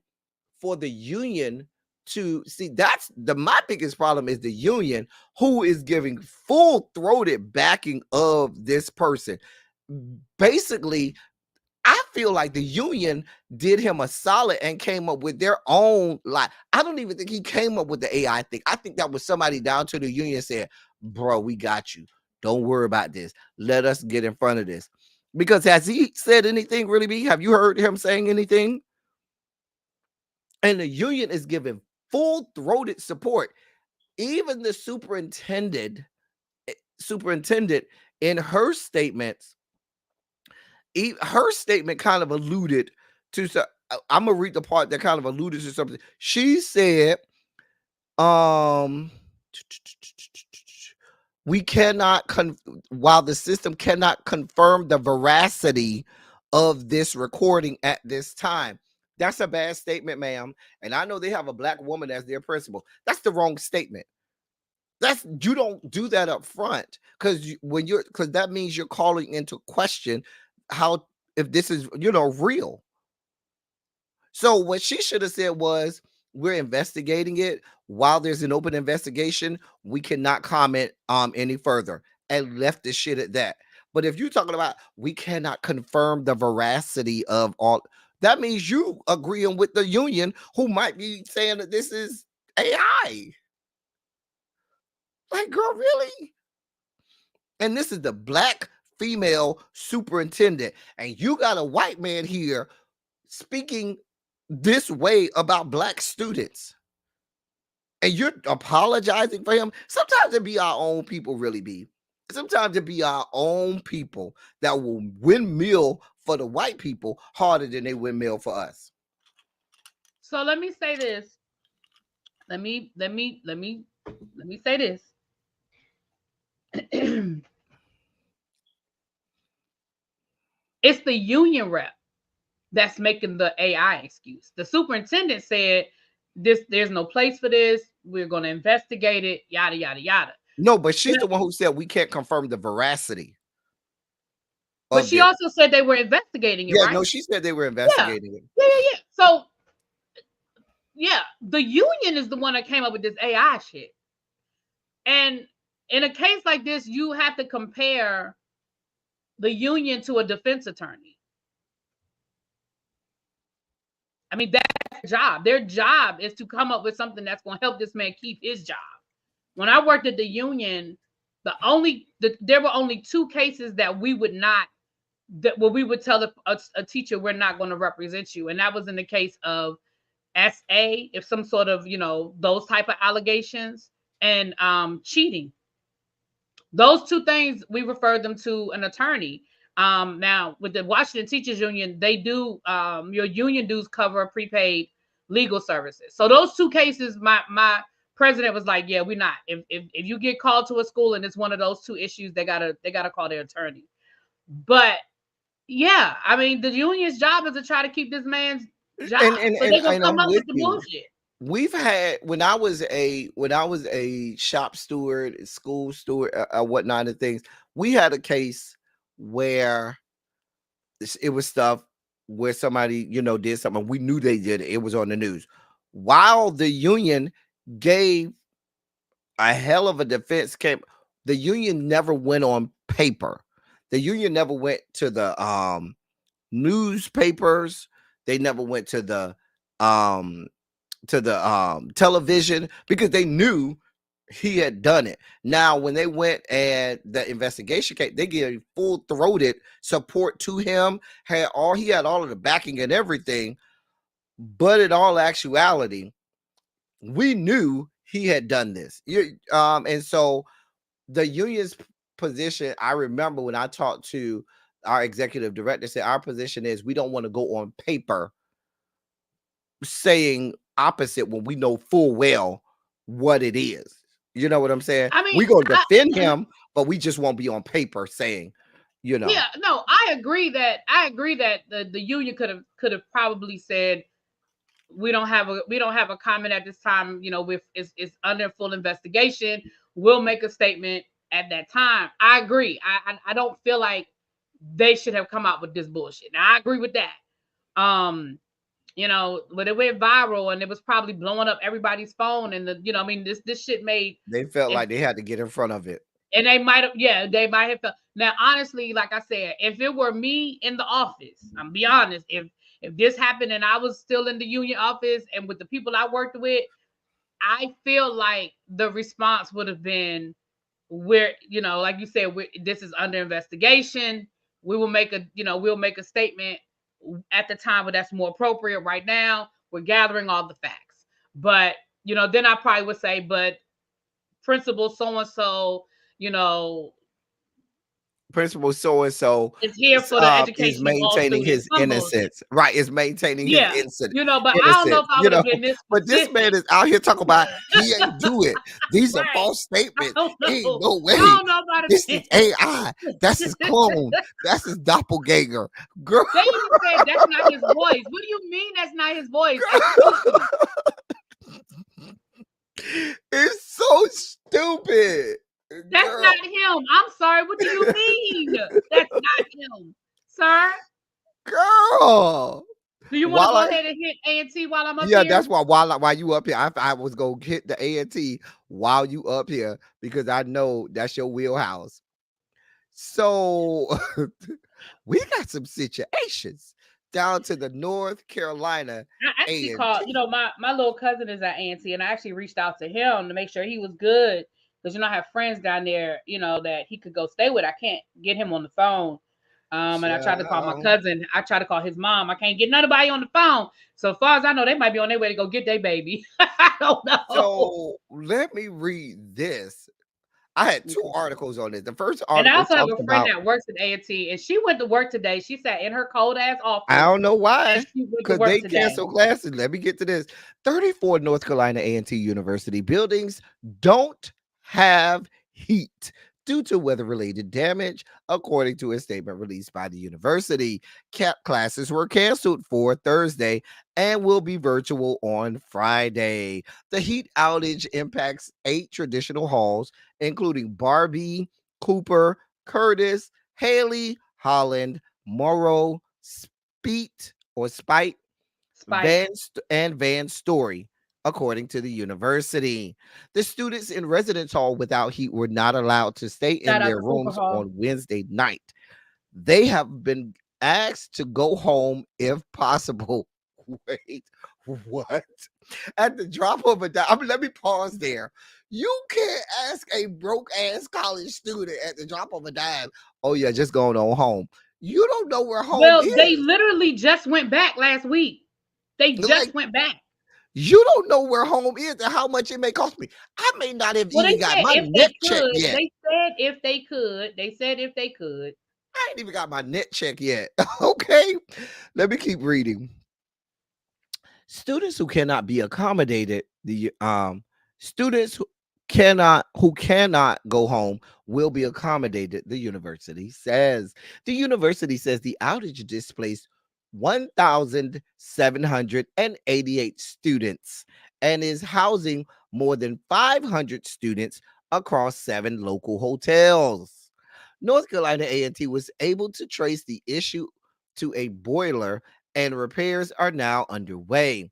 for the union to see, that's my biggest problem is the union who is giving full-throated backing of this person. Basically, I feel like the union did him a solid and came up with their own. Like, I don't even think he came up with the AI thing. I think that was somebody down to the union said, bro, we got you. Don't worry about this. Let us get in front of this. Because has he said anything really? Have you heard him saying anything? And the union is giving full-throated support. Even the superintendent in her statements, her statement kind of alluded to. I'm gonna read the part that kind of alluded to something. She said, we cannot while the system cannot confirm the veracity of this recording at this time. That's a bad statement, ma'am. And I know they have a black woman as their principal. That's the wrong statement. You don't do that up front, because that means you're calling into question how, if this is real. So what she should have said was, we're investigating it. While there's an open investigation, we cannot comment any further, and left the shit at that. But if you're talking about we cannot confirm the veracity of all, that means you agreeing with the union, who might be saying that this is AI. Like, girl, really? And this is the black female superintendent, and you got a white man here speaking this way about black students, and you're apologizing for him. Sometimes it be our own people, really be. Sometimes it be our own people that will windmill for the white people harder than they windmill for us. So let me say this. Let me say this. It's the union rep that's making the AI excuse. The superintendent said, there's no place for this. We're going to investigate it, yada, yada, yada. No, but she's the one who said we can't confirm the veracity. But she also said they were investigating it, yeah, right? No, she said they were investigating it. Yeah. So, yeah, the union is the one that came up with this AI shit. And in a case like this, you have to compare the union to a defense attorney. I mean, that's their job. Their job is to come up with something that's going to help this man keep his job. When I worked at the union, there were only 2 cases that we would we would tell a teacher, we're not going to represent you. And that was in the case of SA, if some sort of, those type of allegations, and cheating. Those 2 things, we referred them to an attorney. Now with the Washington Teachers Union, they do, your union dues cover prepaid legal services. So those 2 cases, my president was like, yeah, we're not. If you get called to a school and it's one of those 2 issues, they gotta call their attorney. But yeah, I mean, the union's job is to try to keep this man's job. And so they're gonna come up with the bullshit. We've had, when I was a shop steward, school steward, whatnot and things, we had a case where it was stuff where somebody, did something. We knew they did it. It was on the news. While the union gave a hell of a defense, the union never went on paper. The union never went to the newspapers. They never went to the television, because they knew he had done it. Now, when they went and the investigation came, they gave full-throated support to him. He had all of the backing and everything. But in all actuality, we knew he had done this. And so the union's position, I remember when I talked to our executive director, said our position is we don't want to go on paper saying opposite when we know full well what it is. You know what I'm saying? I mean, we're going to defend him, but we just won't be on paper saying, Yeah, no, I agree that the union could have probably said, we don't have a comment at this time. It's under full investigation. We'll make a statement at that time. I agree. I don't feel like they should have come out with this bullshit. Now, I agree with that. When it went viral and it was probably blowing up everybody's phone, and this shit made, they felt like they had to get in front of it. And they might have felt. Now, honestly, like I said, if it were me in the office, I'm be honest, if this happened and I was still in the union office and with the people I worked with, I feel like the response would have been, like you said, this is under investigation. We'll make a statement at the time, but that's more appropriate. Right now, we're gathering all the facts. But then I probably would say, but principal so and so, you know, Principal so and so is here for the is education of all maintaining students. his Some bullshit. innocence, right? Is maintaining his Yeah, but I don't know innocence, if I would have been this But this man specific. is out here talking about he ain't do it. These are Right. false I statements. don't Ain't know. no I way. don't know about This is it. AI. That's his clone. That's his doppelganger. Girl, They even said that's not his voice. What do you mean that's not his voice? Excuse me. it's so stupid. That's Girl, not him. I'm sorry. What do you mean? That's not him, sir. girl. Do you want to While go I ahead and hit A&T while I'm up Yeah, here? that's why while you up here, I was gonna hit the A&T while you up here because I know that's your wheelhouse. So we got some situations down to the North Carolina I actually called, A&T. my little cousin is at A&T, and I actually reached out to him to make sure he was good because I have friends down there, that he could go stay with. I can't get him on the phone. And I tried to call my Child. cousin. I tried to call his mom. I can't get nobody on the phone. So as far as I know, they might be on their way to go get their baby. I don't know. So let me read this. I had two Okay. articles on this. The first And I article also have talked a friend about, that works at A&T, and she went to work today. She sat in her cold ass I office, don't know and why, she went to because work they today. canceled classes. Let me get to this. 34 North Carolina A&T University buildings don't have heat due to weather-related damage, according to a statement released by the university. Classes were canceled for Thursday and will be virtual on Friday. The heat outage impacts 8 traditional halls, including Barbie, Cooper, Curtis, Haley, Holland, Morrow, Spite, Spike. Van Story, according to the university. The students in residence hall without heat were not allowed to stay in Shout out their to Cooper rooms Hall. on Wednesday night. They have been asked to go home if possible. Wait, what? At the drop of a dime. I mean, let me pause there. You can't ask a broke ass college student at the drop of a dime, oh yeah, just going on home. You don't know where home Well, they is. literally just went back last week. They just Like, went back. you don't know where home is and how much it may cost me. I may not have Well, they even got said my if they net check could. yet. They said if they could. They said if they could. I ain't even got my net check yet. Okay. Let me keep reading. Students who cannot be accommodated, the students who cannot go home will be accommodated, the university says. The university says the outage displaced 1,788 students and is housing more than 500 students across 7 local hotels. North Carolina A&T was able to trace the issue to a boiler, and repairs are now underway.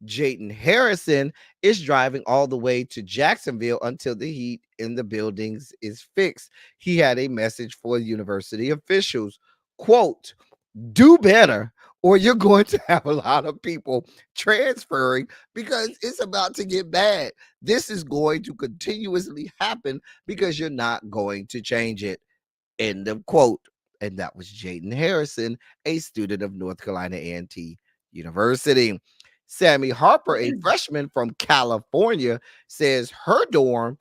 Jayden Harrison is driving all the way to Jacksonville until the heat in the buildings is fixed. He had a message for university officials. Quote, do better, or you're going to have a lot of people transferring because it's about to get bad. This is going to continuously happen because you're not going to change it. End of quote. And that was Jayden Harrison, a student of North Carolina A&T University. Sammy Harper, a freshman from California, says her dorm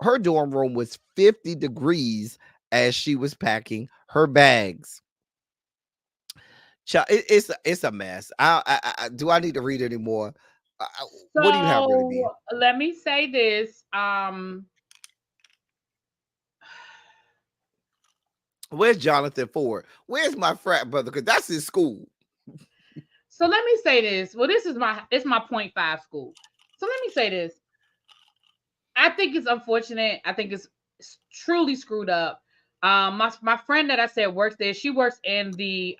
room was 50 degrees as she was packing her bags. It's a mess. Do I need to read any more? What do you have, really, B? So let me say this. Where's Jonathan Ford? Where's my frat brother? Because that's his school. So let me say this. Well, it's my 0.5 school. So let me say this. I think it's unfortunate. I think it's truly screwed up. My friend that I said works there, she works in the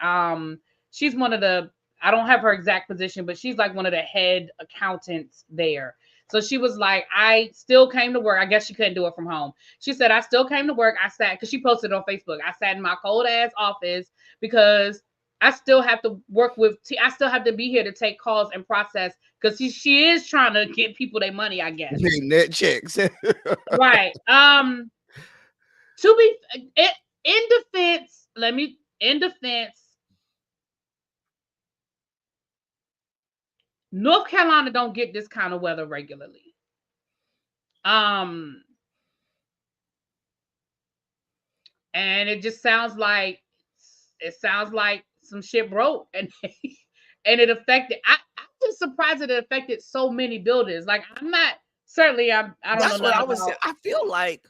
she's one of the, I don't have her exact position, but she's like one of the head accountants there. So she was like, I still came to work. I guess she couldn't do it from home. She said, I still came to work. I sat, because she posted on Facebook, I sat in my cold ass office because I still have to work with, I still have to be here to take calls and process, because she is trying to get people their money, I guess. Net checks. Right. To be in defense, North Carolina don't get this kind of weather regularly. And it just sounds like some shit broke, and and it affected. I'm just surprised that it affected so many buildings. Like I'm not certainly I don't That's know what I nothing was saying. about. I feel like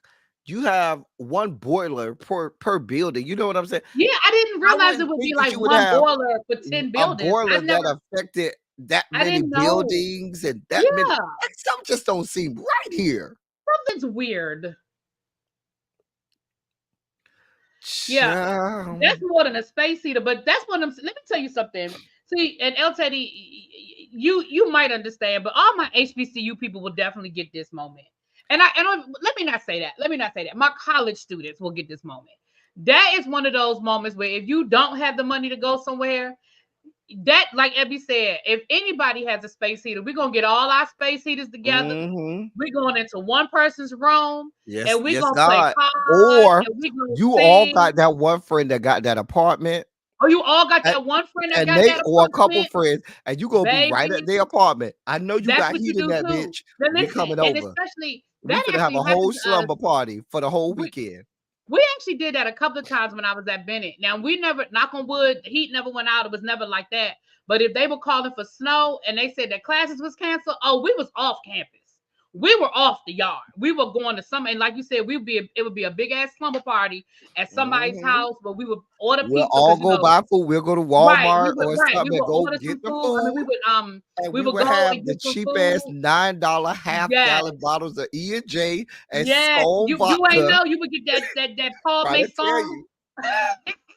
you have one boiler per building. You know what I'm saying? Yeah, I didn't I realize it wouldn't would be think that like you would one have boiler for 10 a buildings. boiler that affected that I many didn't know. buildings and that many. Yeah, That stuff just don't seem right here. something's weird. Yeah, Child. that's more than a space heater, but that's what I'm. Let me tell you something. See, and LTD, you might understand, but all my HBCU people will definitely get this moment. And let me not say that. Let me not say that. My college students will get this moment. That is one of those moments where if you don't have the money to go somewhere, that, like Ebby said, if anybody has a space heater, we're gonna get all our space heaters together. Mm-hmm. We're going into one person's room, Yes, and we're yes, gonna play God. cards, Or and we're gonna you all sing. got that one friend that got that apartment. Oh, you all got And, that one friend that and got they that or a couple apartment, friends, and you gonna be right baby. at their apartment. I know you That's got what you heat in do that too. bitch. But We listen, coming and over. especially We that finna have actually a whole happened to us. slumber party for the whole weekend. We actually did that a couple of times when I was at Bennett. Now we never, knock on wood, the heat never went out. It was never like that. But if they were calling for snow and they said that classes was canceled, oh, we was off campus. We were off the yard. We were going to some, and like you said, it would be a big ass slumber party at somebody's Mhm. house where we would order We'll pizza all because go buy food. We'll go to right, Walmart or we something and would go order some get the food. I mean, food. And we we would would go have and the get some cheap food. ass $9 half Yes, gallon bottles of E&J and yes. Skull You ain't vodka. know you would get that Paul Trying to tell Mason. you.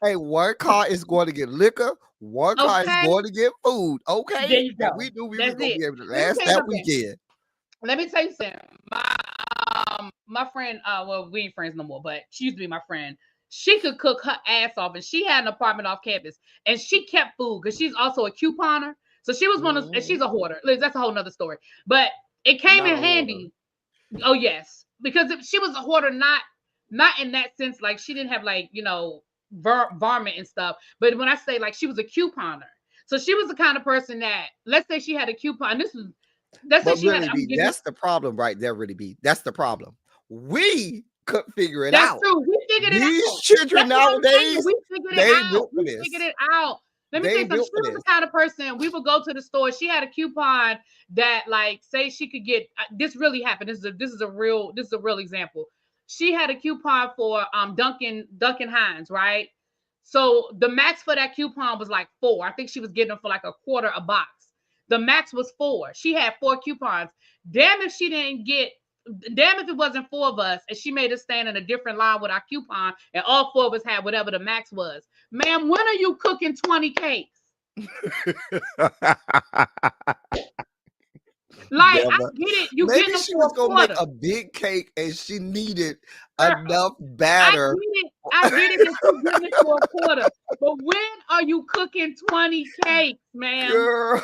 Hey, one car is going to get liquor, one car is Okay, going to get food. there Okay. you And go. we knew we was That's gonna it. be able to Let me last tell you that something. weekend. Let me tell you something. My friend, well, we ain't friends no more, but she used to be my friend. She could cook her ass off, and she had an apartment off campus, and she kept food because she's also a couponer. So she was one of, and she's a hoarder. That's a whole nother story. But it came Not in a hoarder. handy. Oh yes, because if she was a hoarder, not in that sense. Like she didn't have like varmint and stuff. But when I say like she was a couponer, so she was the kind of person that, let's say she had a coupon. Let's say But she had. really, I'm be giving. that's the problem right there. Really, be that's the problem. We couldn't figure it That's out. true. We figured it These out. children That's what I'm saying. nowadays, We figured it they out. built for We this. figured it out. Let me tell They you something. built She for was this. the kind of person, we would go to the store. She had a coupon that, like, say she could get. This really happened. This is a real example. She had a coupon for Duncan Hines, right? So the max for that coupon was like 4. I think she was getting them for like a quarter a box. The max was 4. She had 4 coupons. Damn if she didn't get. Damn if it wasn't 4 of us and she made us stand in a different line with our coupon and all 4 of us had whatever the max was. Ma'am, when are you cooking 20 cakes? Like, I Never. get it. You Maybe getting them she for was a gonna make quarter. a big cake and she needed Girl, enough I batter. get it. I get it that you getting it for a quarter. But when are you cooking 20 cakes, ma'am? Girl.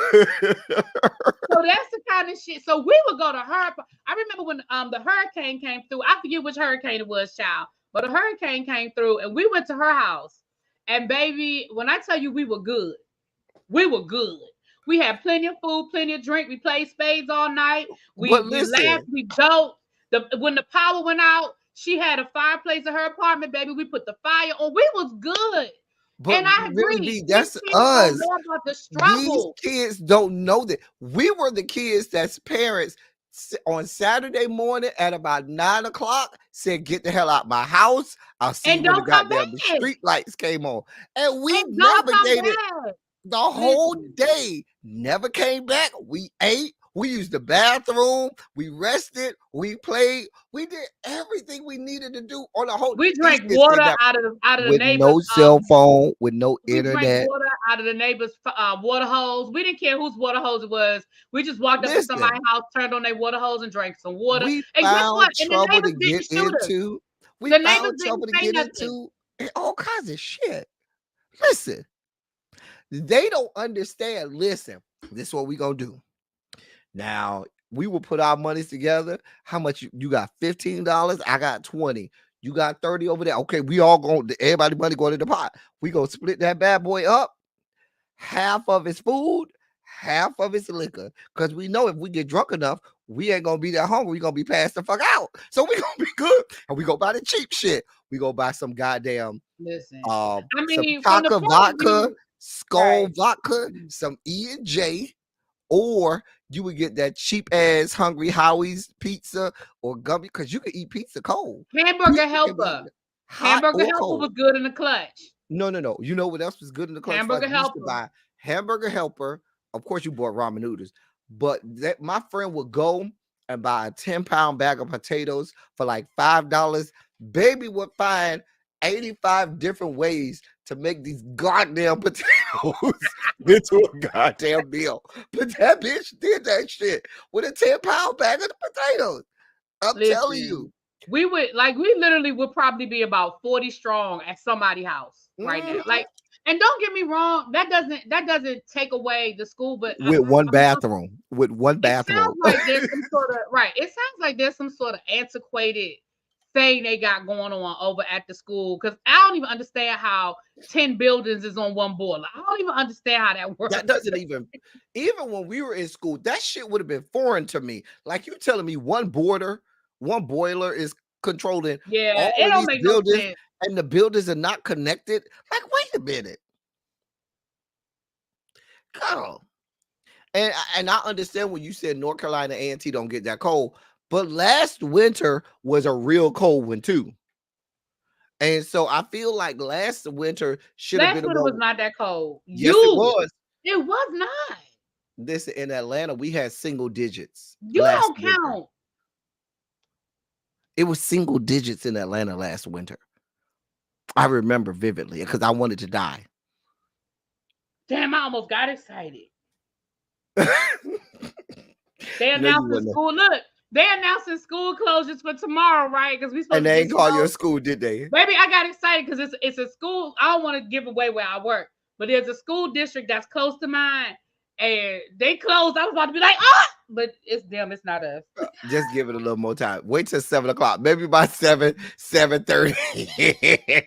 So that's the kind of shit. So we would go to her. I remember when the hurricane came through. I forget which hurricane it was, child. But a hurricane came through and we went to her house. And baby, when I tell you we were good, we were good. We had plenty of food, plenty of drink. We played spades all night. But We laughed, listen, we joked. When the power went out, she had a fireplace in her apartment, baby. We put the fire on. We was good. but And I really, agree. B, These that's kids don't us. know about the These struggle. kids don't know that. We were the kids that's parents on Saturday morning at about 9 o'clock said, "Get the hell out my house." I'll see And when the don't come goddamn back. street lights came on. And we And don't come navigated back. the whole Listen. day. Never came back. We ate. We used the bathroom. We rested. We played. We did everything we needed to do on the whole. We These drank kids say water that out of the with neighbors. no cell phone, with no We drank internet. water out of the neighbor's water hose. We didn't care whose water hose it was. We just walked up to Listen, somebody's house, turned on their water hose, and drank some water. we And guess found what? And the trouble to neighbors didn't get shoot us. into. We The neighbors found didn't trouble to say get nothing. into and all kinds of shit. Listen, they don't understand. Listen, this is what we gonna do. Now, we will put our monies together. How much you got? $15. I got 20. You got 30 over there. Okay, we all going, everybody money going in the pot. We gonna split that bad boy up. Half of it's food, half of it's liquor, because we know if we get drunk enough, we ain't gonna be that hungry. We gonna be passed the fuck out. So we gonna be good, and we go buy the cheap shit. We go buy some goddamn Listen, some from the Taka point of vodka, view, Skull right. vodka, some E&J, or you would get that cheap ass Hungry Howie's pizza or gummy, because you can eat pizza cold. Hamburger Pizza can be Helper. hot Hamburger or Helper cold. was good in the clutch. No. You know what else was good in the clutch? Hamburger We used to Helper. buy Hamburger Helper. Of course, you bought ramen noodles, but that my friend would go and buy a 10-pound bag of potatoes for like $5. Baby would find 85 different ways to make these goddamn potatoes into a goddamn meal. But that bitch did that shit with a 10-pound bag of potatoes. I'm telling you. We literally would probably be about 40 strong at somebody's house right now. Like, and don't get me wrong, that doesn't take away the school, but with one bathroom. It sounds like there's some sort of It sounds like there's some sort of antiquated thing they got going on over at the school, because I don't even understand how 10 buildings is on one boiler. I don't even understand how that works. That doesn't even when we were in school, that shit would have been foreign to me. Like, you telling me one boiler is controlling all it of don't these make buildings, no sense. and the buildings are not connected. Like, wait a minute. Girl. And I understand when you said North Carolina A&T don't get that cold, but last winter was a real cold one too. And so I feel like last winter should have been. Last winter was not that cold. Yes, it was. It was not. This in Atlanta, we had single digits. You don't count. Winter. It was single digits in Atlanta last winter. I remember vividly because I wanted to die. Damn, I almost got excited. They announced school. Look, they announcing school closures for tomorrow, right? Because we supposed and they ain't call your school, did they? Baby, I got excited because it's a school. I don't want to give away where I work, but there's a school district that's close to mine, and they closed. I was about to be like, but it's them. It's not us. Just give it a little more time. Wait till 7 o'clock. Maybe by 7:30.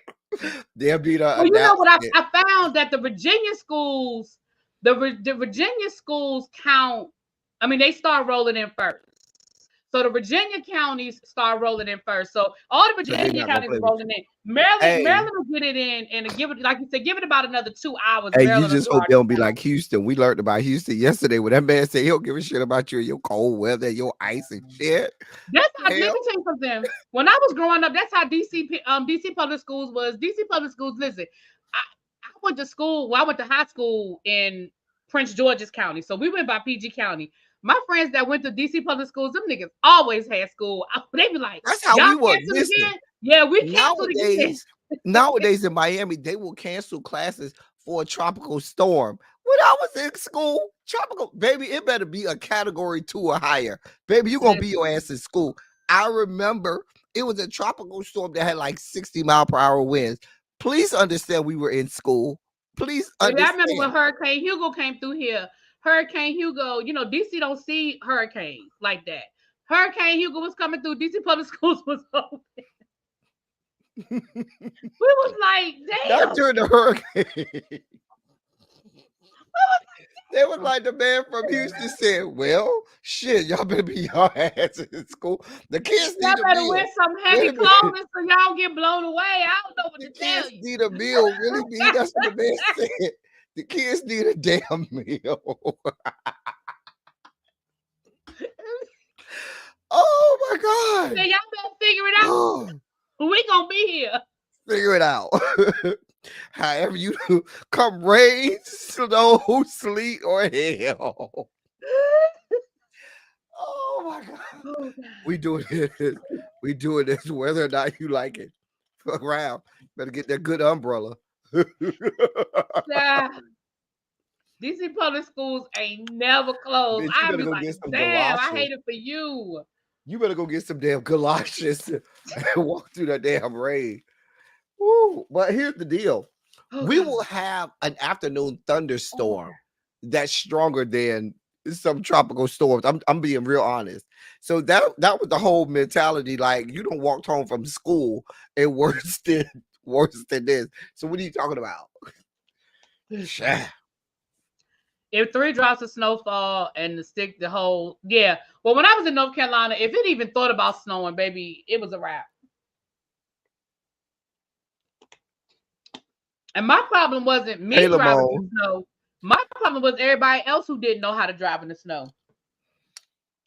They'll be the. Well, you know what? I found that the Virginia schools, the Virginia schools count. I mean, they start rolling in first. So the Virginia counties start rolling in first. So all the Virginia counties rolling in. Maryland will get it in and give it, like you said, give it about another 2 hours. Hey, you just hope they don't be like Houston. We learned about Houston yesterday when that man said he don't give a shit about you and your cold weather, your ice and shit. That's how. Let me tell you something. When I was growing up, that's how DC public schools was. DC public schools. Listen, I went to school. Well, I went to high school in Prince George's County, so we went by PG County. My friends that went to DC public schools, them niggas always had school. They be like, that's how we were. Yeah, we canceled again. Nowadays in Miami, they will cancel classes for a tropical storm. When I was in school, tropical, baby, it better be a category 2 or higher. Baby, you're going to be your ass in school. I remember it was a tropical storm that had like 60-mile-per-hour winds. Please understand we were in school. Please understand. I remember when Hurricane Hugo came through here. Hurricane Hugo, you know, DC don't see hurricanes like that. Hurricane Hugo was coming through. DC public schools was open. We was like, damn. Not during the hurricane. They was like, the man from Houston said, well, shit, y'all better be y'all ass in school. The kids need a meal. Y'all better wear some heavy clothing so y'all don't get blown away. I don't know what to tell you. The kids need a meal. Really, B? That's what the man said. The kids need a damn meal. Oh my God. So y'all better figure it out. We gonna be here. Figure it out. However you do, come rain, snow, sleet, or hail. Oh my God. We doing this. We doing this whether or not you like it. Fuck around. Better get that good umbrella. DC public schools ain't never closed. I be like, damn, I hate it for you. You better go get some damn galoshes and walk through that damn rain. Woo. But here's the deal. We will have an afternoon thunderstorm that's stronger than some tropical storms. I'm being real honest. So that was the whole mentality. Like, you don't walk home from school and worse than this. So what are you talking about? If 3 drops of snow fall and the whole, yeah. Well, when I was in North Carolina, if it even thought about snowing, baby, it was a wrap. And my problem wasn't me Hey, driving in Lamone. the snow. My problem was everybody else who didn't know how to drive in the snow.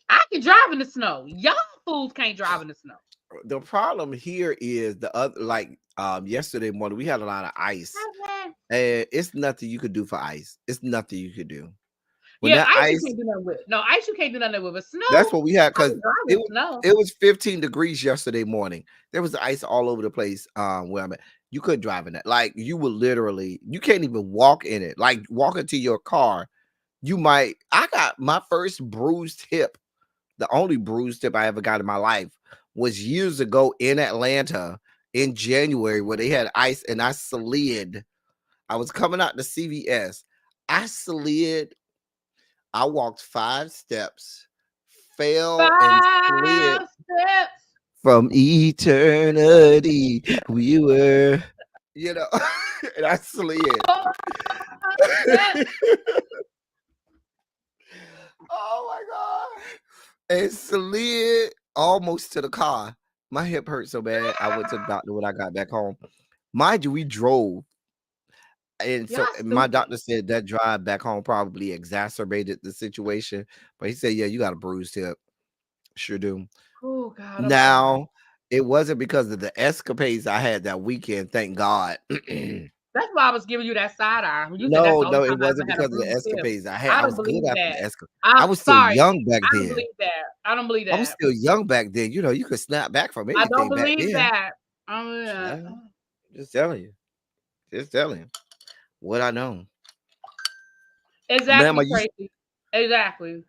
I can drive in the snow. Y'all fools can't drive in the snow. The problem here is the other, like yesterday morning, we had a lot of ice, and it's nothing you could do for ice. It's nothing you could do. When Yeah, that ice you ice, can't do nothing with. No, ice you can't do nothing with. But that's snow, what we had, I because can drive it in was snow. it was 15 degrees yesterday morning. There was ice all over the place where I'm at. You couldn't drive in that. Like, you would literally, you can't even walk in it. Like, walk into your car, I got my first bruised hip. The only bruised hip I ever got in my life was years ago in Atlanta in January, where they had ice and I slid. I was coming out to CVS. I slid. I walked 5 steps, fell and slid 5 steps. from eternity. We were, you know, and I slid. 4 steps. Oh my God. And slid almost to the car. My hip hurt so bad. I went to the doctor when I got back home. Mind you, we drove. And so Y'all my stupid. doctor said that drive back home probably exacerbated the situation. But he said, yeah, you got a bruised hip. Sure do. Oh God, I'm sorry. Now, it wasn't because of the escapades I had that weekend, thank God. That's why I was giving you that side eye. When you said that's No, the only no, time it I ever wasn't had a because of the bruised hip. escapades I had. I I don't was good believe after that. the escapade. I I'm was still sorry. young back I don't then. believe that. I don't believe I was that. still young back then. You know, you could snap back from I don't anything back believe then. that. Yeah, just telling you. Just telling you what I know. Ma'am, Exactly, Tracy. Exactly.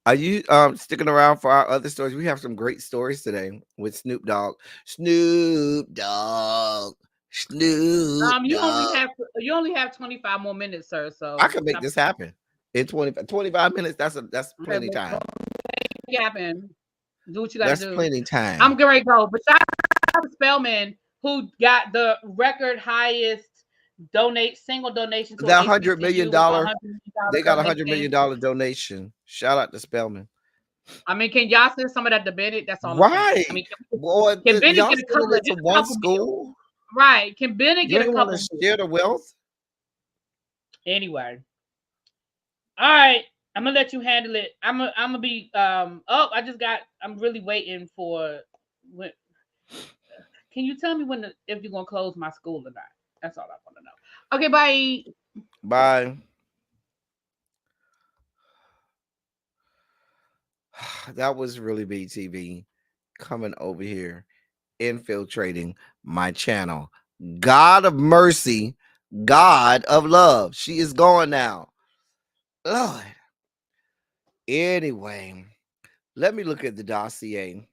are you sticking around for our other stories? We have some great stories today with Snoop Dogg. Snoop Dogg. Snoop Dogg. You only have 25 more minutes, sir. So I can make stop. this happen in 25 minutes. That's Okay, plenty time. make it happen. Do what you got to That's do. plenty time. I'm going to go. But shout out to Spellman, who got the record highest single donation to That an $100 million, HBCU, $100 million they got $100 donation. million donation. Shout out to Spellman. I mean, can y'all send some of that to Bennett? That's all I'm saying. Right. I mean, Boy, can Bennett y'all get a sending couple it to a one couple meals? school. Right. Can Bennett You get a ain't want couple to meals? share the wealth. Anyway. All right. I'm gonna let you handle it. I'm gonna be I'm really waiting for when can you tell me if you're gonna close my school or not? That's all I want to know. Okay, bye. Bye. That was really BTV coming over here, infiltrating my channel. God of mercy, God of love. She is gone now. Lord. Anyway, let me look at the dossier.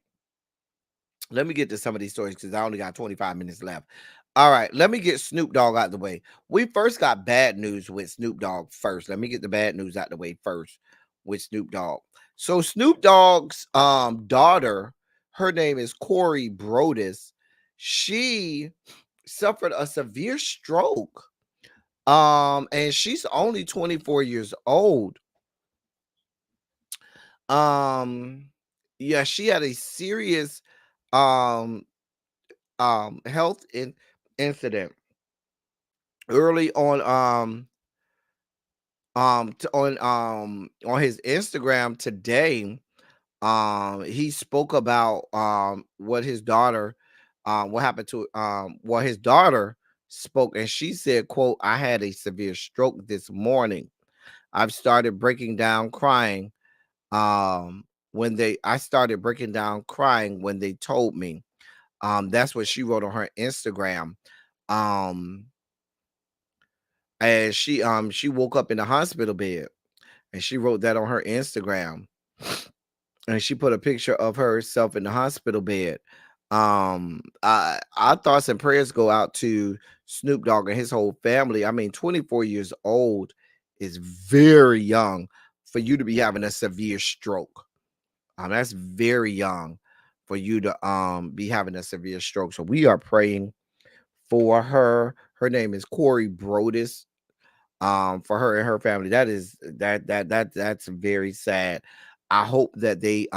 Let me get to some of these stories because I only got 25 minutes left. All right, let me get Snoop Dogg out the way. We first got bad news with Snoop Dogg first. Let me get the bad news out the way first with Snoop Dogg. So Snoop Dogg's daughter, her name is Corey Brodus. She suffered a severe stroke. And she's only 24 years old. Yeah, she had a serious health incident early on his Instagram today. He spoke about what his daughter what happened to what his daughter spoke, and she said, quote, I had a severe stroke this morning. I've started breaking down crying I started breaking down crying when they told me. That's what she wrote on her Instagram. And she woke up in the hospital bed, and she wrote that on her Instagram. And she put a picture of herself in the hospital bed. Our thoughts and prayers go out to Snoop Dogg and his whole family. I mean, 24 years old is very young for you to be having a severe stroke. That's very young for you to be having a severe stroke. So we are praying for her. Her name is Corey Brodus. for her and her family. That's very sad. I hope that they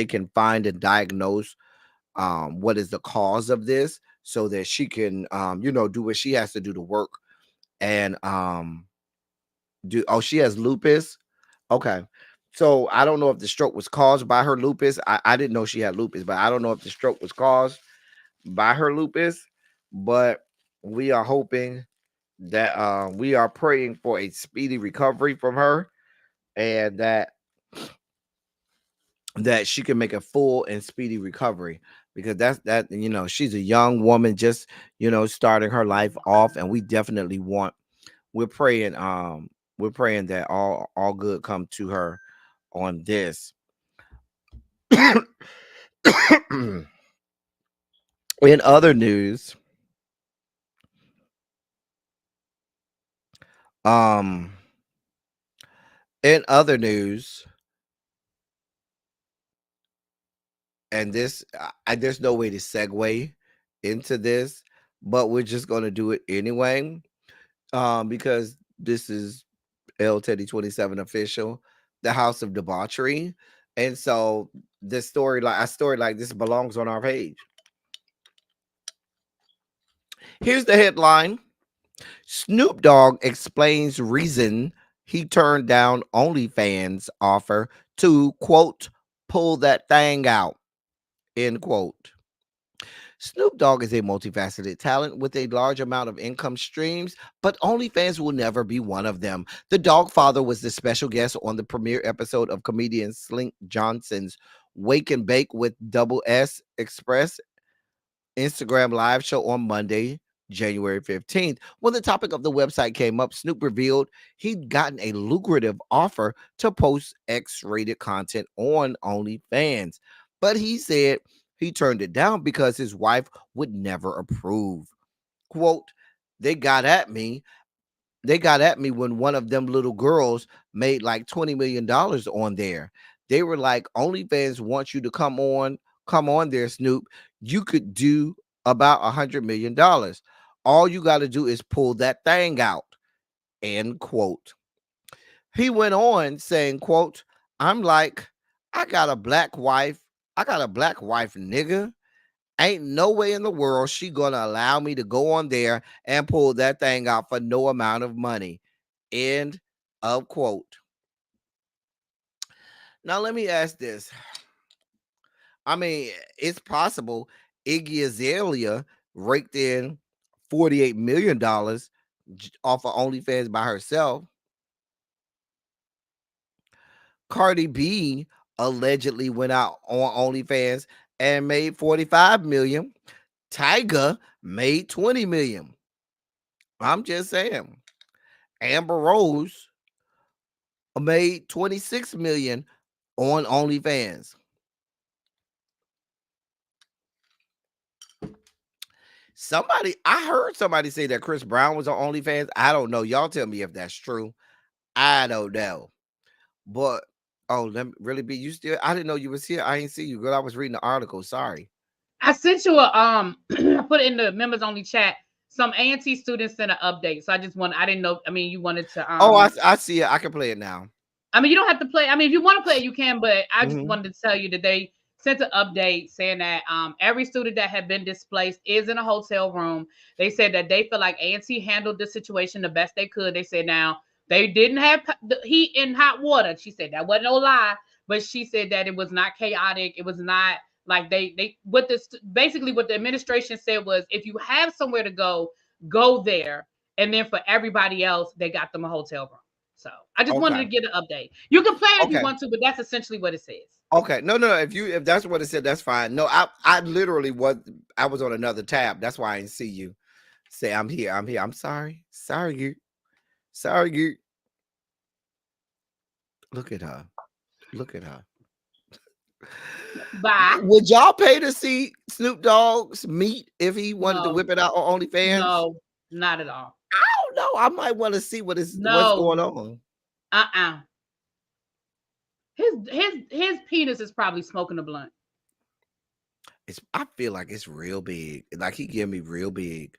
can find and diagnose what is the cause of this, so that she can do what she has to do to work and do. Oh, she has lupus. Okay. So I don't know if the stroke was caused by her lupus. I didn't know she had lupus, but I don't know if the stroke was caused by her lupus. But we are hoping that we are praying for a speedy recovery from her, and that she can make a full and speedy recovery, because she's a young woman just starting her life off, and we definitely want we're praying that all good come to her on this. In other news, um in other news, and there's no way to segue into this, but we're just going to do it anyway, because this is L Teddy 27 official, the House of Debauchery, and so a story like this belongs on our page. Here's the headline: Snoop Dogg explains reason he turned down OnlyFans offer to, quote, pull that thing out, end quote. Snoop Dogg is a multifaceted talent with a large amount of income streams, but OnlyFans will never be one of them. The Dog Father was the special guest on the premiere episode of comedian Slink Johnson's Wake and Bake with Double S Express Instagram live show on Monday, January 15th. When the topic of the website came up, Snoop revealed he'd gotten a lucrative offer to post X-rated content on OnlyFans, but he said he turned it down because his wife would never approve. Quote, they got at me when one of them little girls made like $20 million on there. They were like, OnlyFans wants you to come on there, Snoop. You could do about $100 million. All you got to do is pull that thing out, end quote. He went on saying, quote, I'm like, I got a black wife, nigga. Ain't no way in the world she gonna allow me to go on there and pull that thing out for no amount of money. End of quote. Now let me ask this. I mean, it's possible Iggy Azalea raked in $48 million off of OnlyFans by herself. Cardi B allegedly went out on OnlyFans and made $45 million. Tyga made $20 million. I'm just saying. Amber Rose made $26 million on OnlyFans. I heard somebody say that Chris Brown was on OnlyFans. I don't know. Y'all tell me if that's true. I don't know. But let me really be you still. I didn't know you was here. I ain't see you, girl. I was reading the article. Sorry. I sent you a I put it in the members only chat. Some A&T students sent an update. So I didn't know. I mean, you wanted to I see it. I can play it now. I mean, you don't have to play. I mean, if you want to play it, you can, but I just wanted to tell you that they sent an update saying that every student that had been displaced is in a hotel room. They said that they feel like A&T handled the situation the best they could. They said now they didn't have the heat and hot water. She said that wasn't no lie, but she said that it was not chaotic. It was not like basically what the administration said was, if you have somewhere to go there. And then for everybody else, they got them a hotel room. So I just wanted to get an update. You can play it if you want to, but that's essentially what it says. Okay. No. If that's what it said, that's fine. No, I literally I was on another tab. That's why I didn't see you. Say I'm here. I'm sorry. Sorry, you. Look at her. Bye. Would y'all pay to see Snoop Dogg's meat if he wanted to whip it out on OnlyFans? No, not at all. I don't know. I might want to see what's going on. His penis is probably smoking a blunt. I feel like it's real big. Like he give me real big.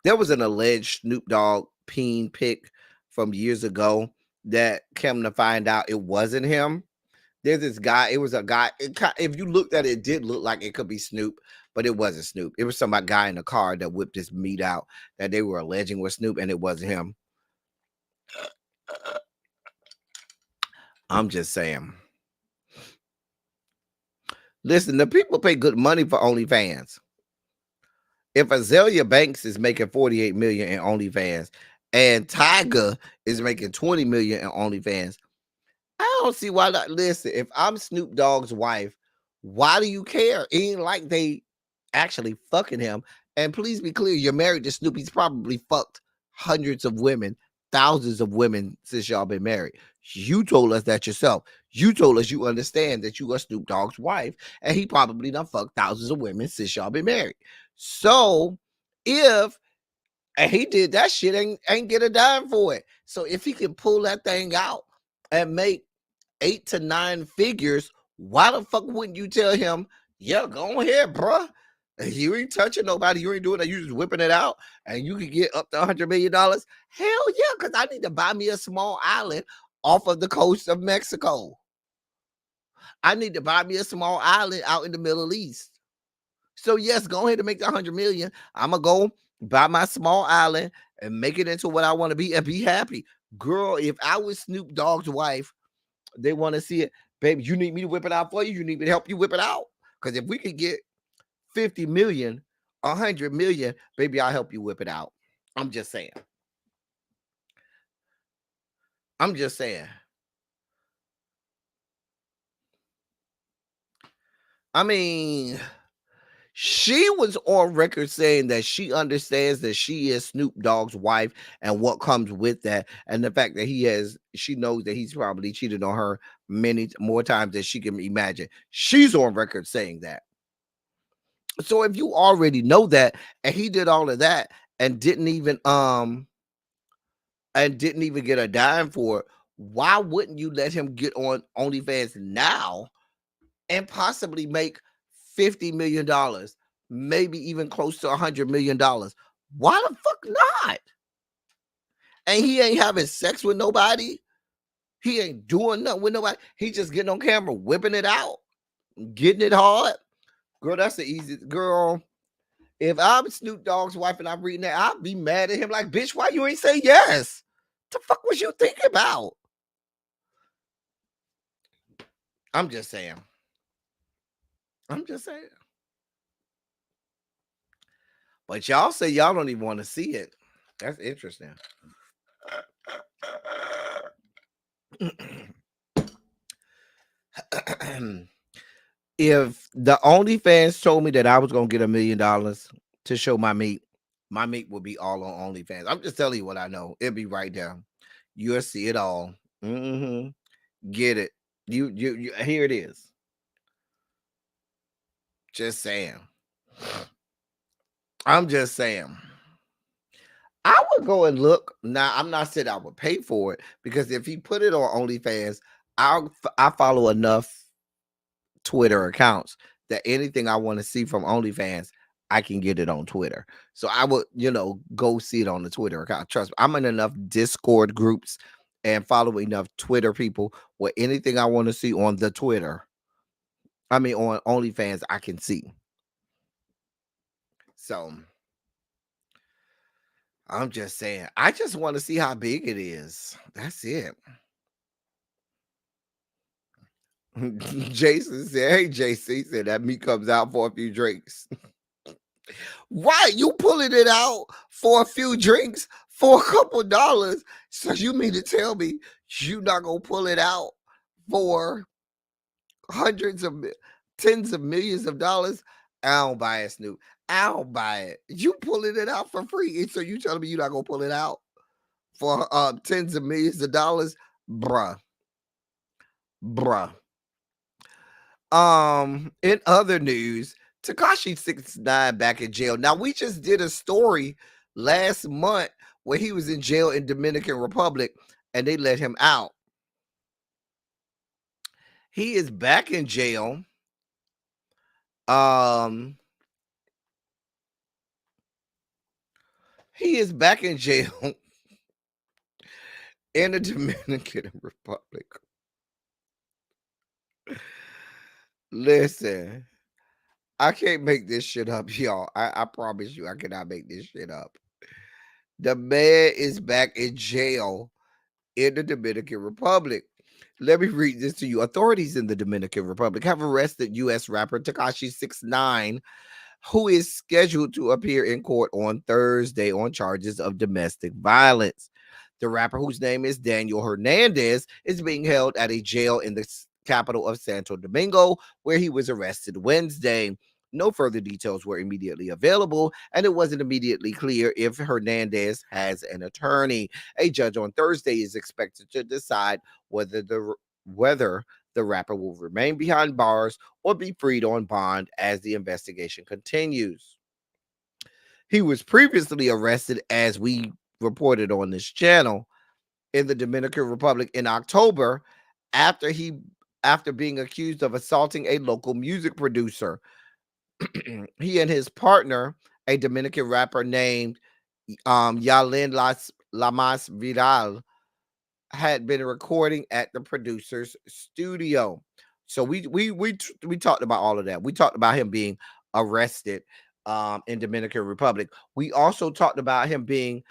There was an alleged Snoop Dogg peen pic from years ago that came to find out it wasn't him. There's this guy. It was a guy. If you looked at it, it did look like it could be Snoop, but it wasn't Snoop. It was some guy in the car that whipped this meat out that they were alleging was Snoop, and it wasn't him. I'm just saying. Listen, the people pay good money for OnlyFans. If Azalea Banks is making 48 million in OnlyFans and Tyga is making 20 million in OnlyFans, I don't see why not. Listen, if I'm Snoop Dogg's wife, why do you care? It ain't like they actually fucking him. And please be clear, you're married to Snoop. He's probably fucked hundreds of women, thousands of women since y'all been married. You told us that yourself. You told us you understand that you are Snoop Dogg's wife, and he probably done fucked thousands of women since y'all been married. So if and he did that shit, ain't get a dime for it. So if he can pull that thing out and make 8 to 9 figures, why the fuck wouldn't you tell him, yeah, go ahead, bruh. You ain't touching nobody. You ain't doing that. You just whipping it out and you can get up to $100 million. Hell yeah, because I need to buy me a small island off of the coast of Mexico. I need to buy me a small island out in the Middle East. So yes, go ahead and make the 100 million. I'm going to go buy my small island and make it into what I want to be and be happy. Girl, if I was Snoop Dogg's wife, they want to see it. Baby, you need me to whip it out for you? You need me to help you whip it out? Because if we could get 50 million, 100 million, baby, I'll help you whip it out. I'm just saying. I'm just saying. I mean, she was on record saying that she understands that she is Snoop Dogg's wife and what comes with that. And the fact that she knows that he's probably cheated on her many more times than she can imagine. She's on record saying that. So if you already know that, and he did all of that and didn't even get a dime for it, why wouldn't you let him get on OnlyFans now and possibly make $50 million, maybe even close to $100 million? Why the fuck not? And he ain't having sex with nobody. He ain't doing nothing with nobody. He just getting on camera, whipping it out, getting it hard. Girl, that's the easiest. Girl, if I'm Snoop Dogg's wife and I'm reading that, I'll be mad at him like, bitch, why you ain't say yes? The fuck was you thinking about? I'm just saying. But y'all say y'all don't even want to see it. That's interesting. If the OnlyFans told me that I was going to get $1 million to show my meat will be all on OnlyFans. I'm just telling you what I know. It'll be right there. You'll see it all. Get it. You here it is. Just saying. I'm just saying. I would go and look. Now, I'm not saying I would pay for it, because if he put it on OnlyFans, I follow enough Twitter accounts that anything I want to see from OnlyFans, I can get it on Twitter. So I would, go see it on the Twitter account. Trust me, I'm in enough Discord groups and follow enough Twitter people where anything I want to see on the Twitter, on OnlyFans, I can see. So I'm just saying, I just want to see how big it is. That's it. Jason said, hey, JC said that meat comes out for a few drinks. Why you pulling it out for a few drinks for a couple dollars? So you mean to tell me you not gonna pull it out for tens of millions of dollars? I don't buy it, Snoop. I don't buy it. You pulling it out for free, and so you telling me you're not gonna pull it out for tens of millions of dollars, bruh. In other news, Tekashi 69 back in jail. Now, we just did a story last month where he was in jail in Dominican Republic and they let him out. He is back in jail. He is back in jail in the Dominican Republic. Listen, I can't make this shit up, y'all. I promise you, I cannot make this shit up. The man is back in jail in the Dominican Republic. Let me read this to you. Authorities in the Dominican Republic have arrested U.S. rapper Tekashi 6ix9ine, who is scheduled to appear in court on Thursday on charges of domestic violence. The rapper, whose name is Daniel Hernandez, is being held at a jail in the capital of Santo Domingo, where he was arrested Wednesday. No further details were immediately available, and it wasn't immediately clear if Hernandez has an attorney. A judge on Thursday is expected to decide whether the rapper will remain behind bars or be freed on bond as the investigation continues. He was previously arrested, as we reported on this channel, in the Dominican Republic in October after being accused of assaulting a local music producer. He and his partner, a Dominican rapper named Yalen Lamas Vidal, had been recording at the producer's studio. So we talked about all of that. We talked about him being arrested in Dominican Republic. We also talked about him getting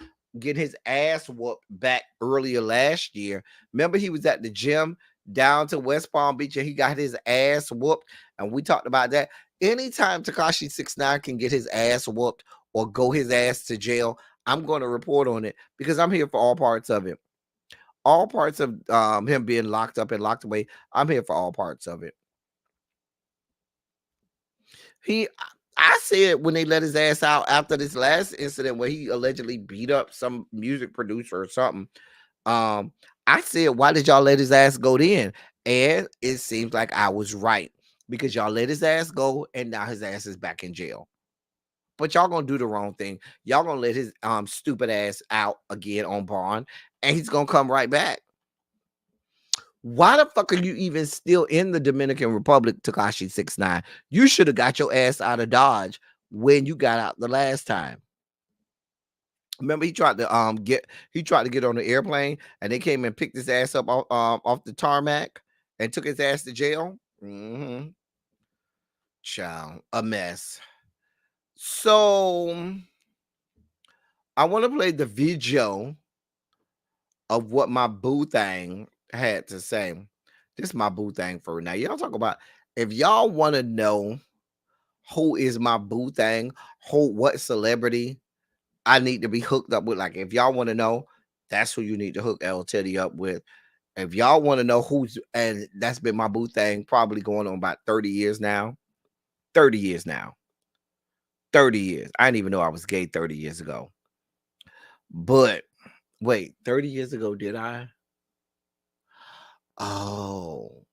his ass whooped back earlier last year. Remember, he was at the gym down to West Palm Beach and he got his ass whooped, and we talked about that. Anytime Tekashi 6ix9ine can get his ass whooped or go his ass to jail, I'm going to report on it because I'm here for all parts of it. All parts of him being locked up and locked away. I'm here for all parts of it. I said when they let his ass out after this last incident where he allegedly beat up some music producer or something, I said, why did y'all let his ass go then? And it seems like I was right, because y'all let his ass go and now his ass is back in jail. But y'all gonna do the wrong thing. Y'all gonna let his stupid ass out again on bond, and he's gonna come right back. Why the fuck are you even still in the Dominican Republic, Tekashi 6ix9ine? You should have got your ass out of Dodge when you got out the last time. Remember, he tried to get on the airplane, and they came and picked his ass up off the tarmac and took his ass to jail. Child, a mess. So I want to play the video of what my boo thing had to say. This is my boo thing for now. Y'all talk about, if y'all want to know who is my boo thing, what celebrity I need to be hooked up with, like if y'all want to know, that's who you need to hook L Teddy up with. If y'all want to know and that's been my boo thing probably going on about 30 years now. 30 years now. 30 years. I didn't even know I was gay 30 years ago. But wait, 30 years ago, did I? Oh,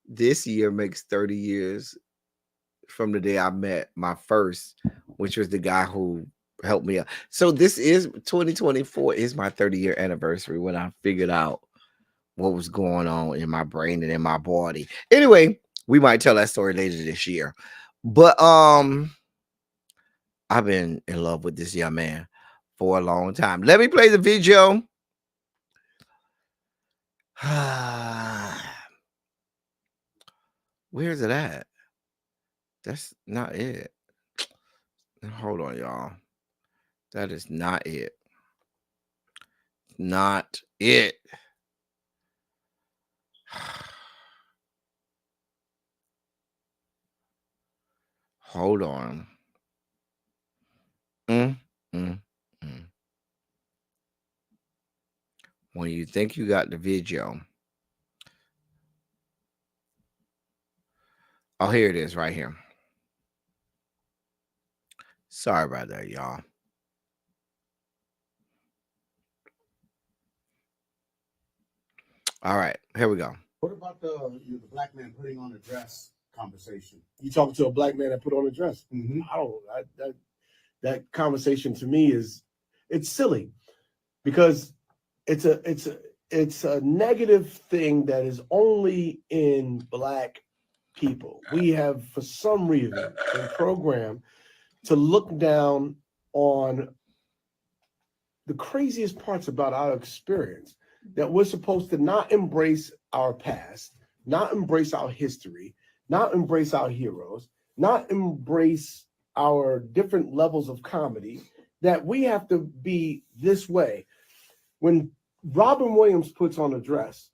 this year makes 30 years from the day I met my first, which was the guy who helped me out. So this is 2024 is my 30-year anniversary when I figured out what was going on in my brain and in my body. Anyway, we might tell that story later this year. But I've been in love with this young man for a long time. Let me play the video. Where's it at? That's not it. Hold on, y'all. That is not it. Not it. Hold on. When you think you got the video. Oh, here it is right here. Sorry about that, y'all. All right, here we go. What about the black man putting on a dress conversation? You talking to a black man that put on a dress? I don't. That conversation to me it's silly, because it's a negative thing that is only in black people. We have, for some reason, been programmed to look down on the craziest parts about our experience, that we're supposed to not embrace our past, not embrace our history, not embrace our heroes, not embrace our different levels of comedy, that we have to be this way. When Robin Williams puts on a dress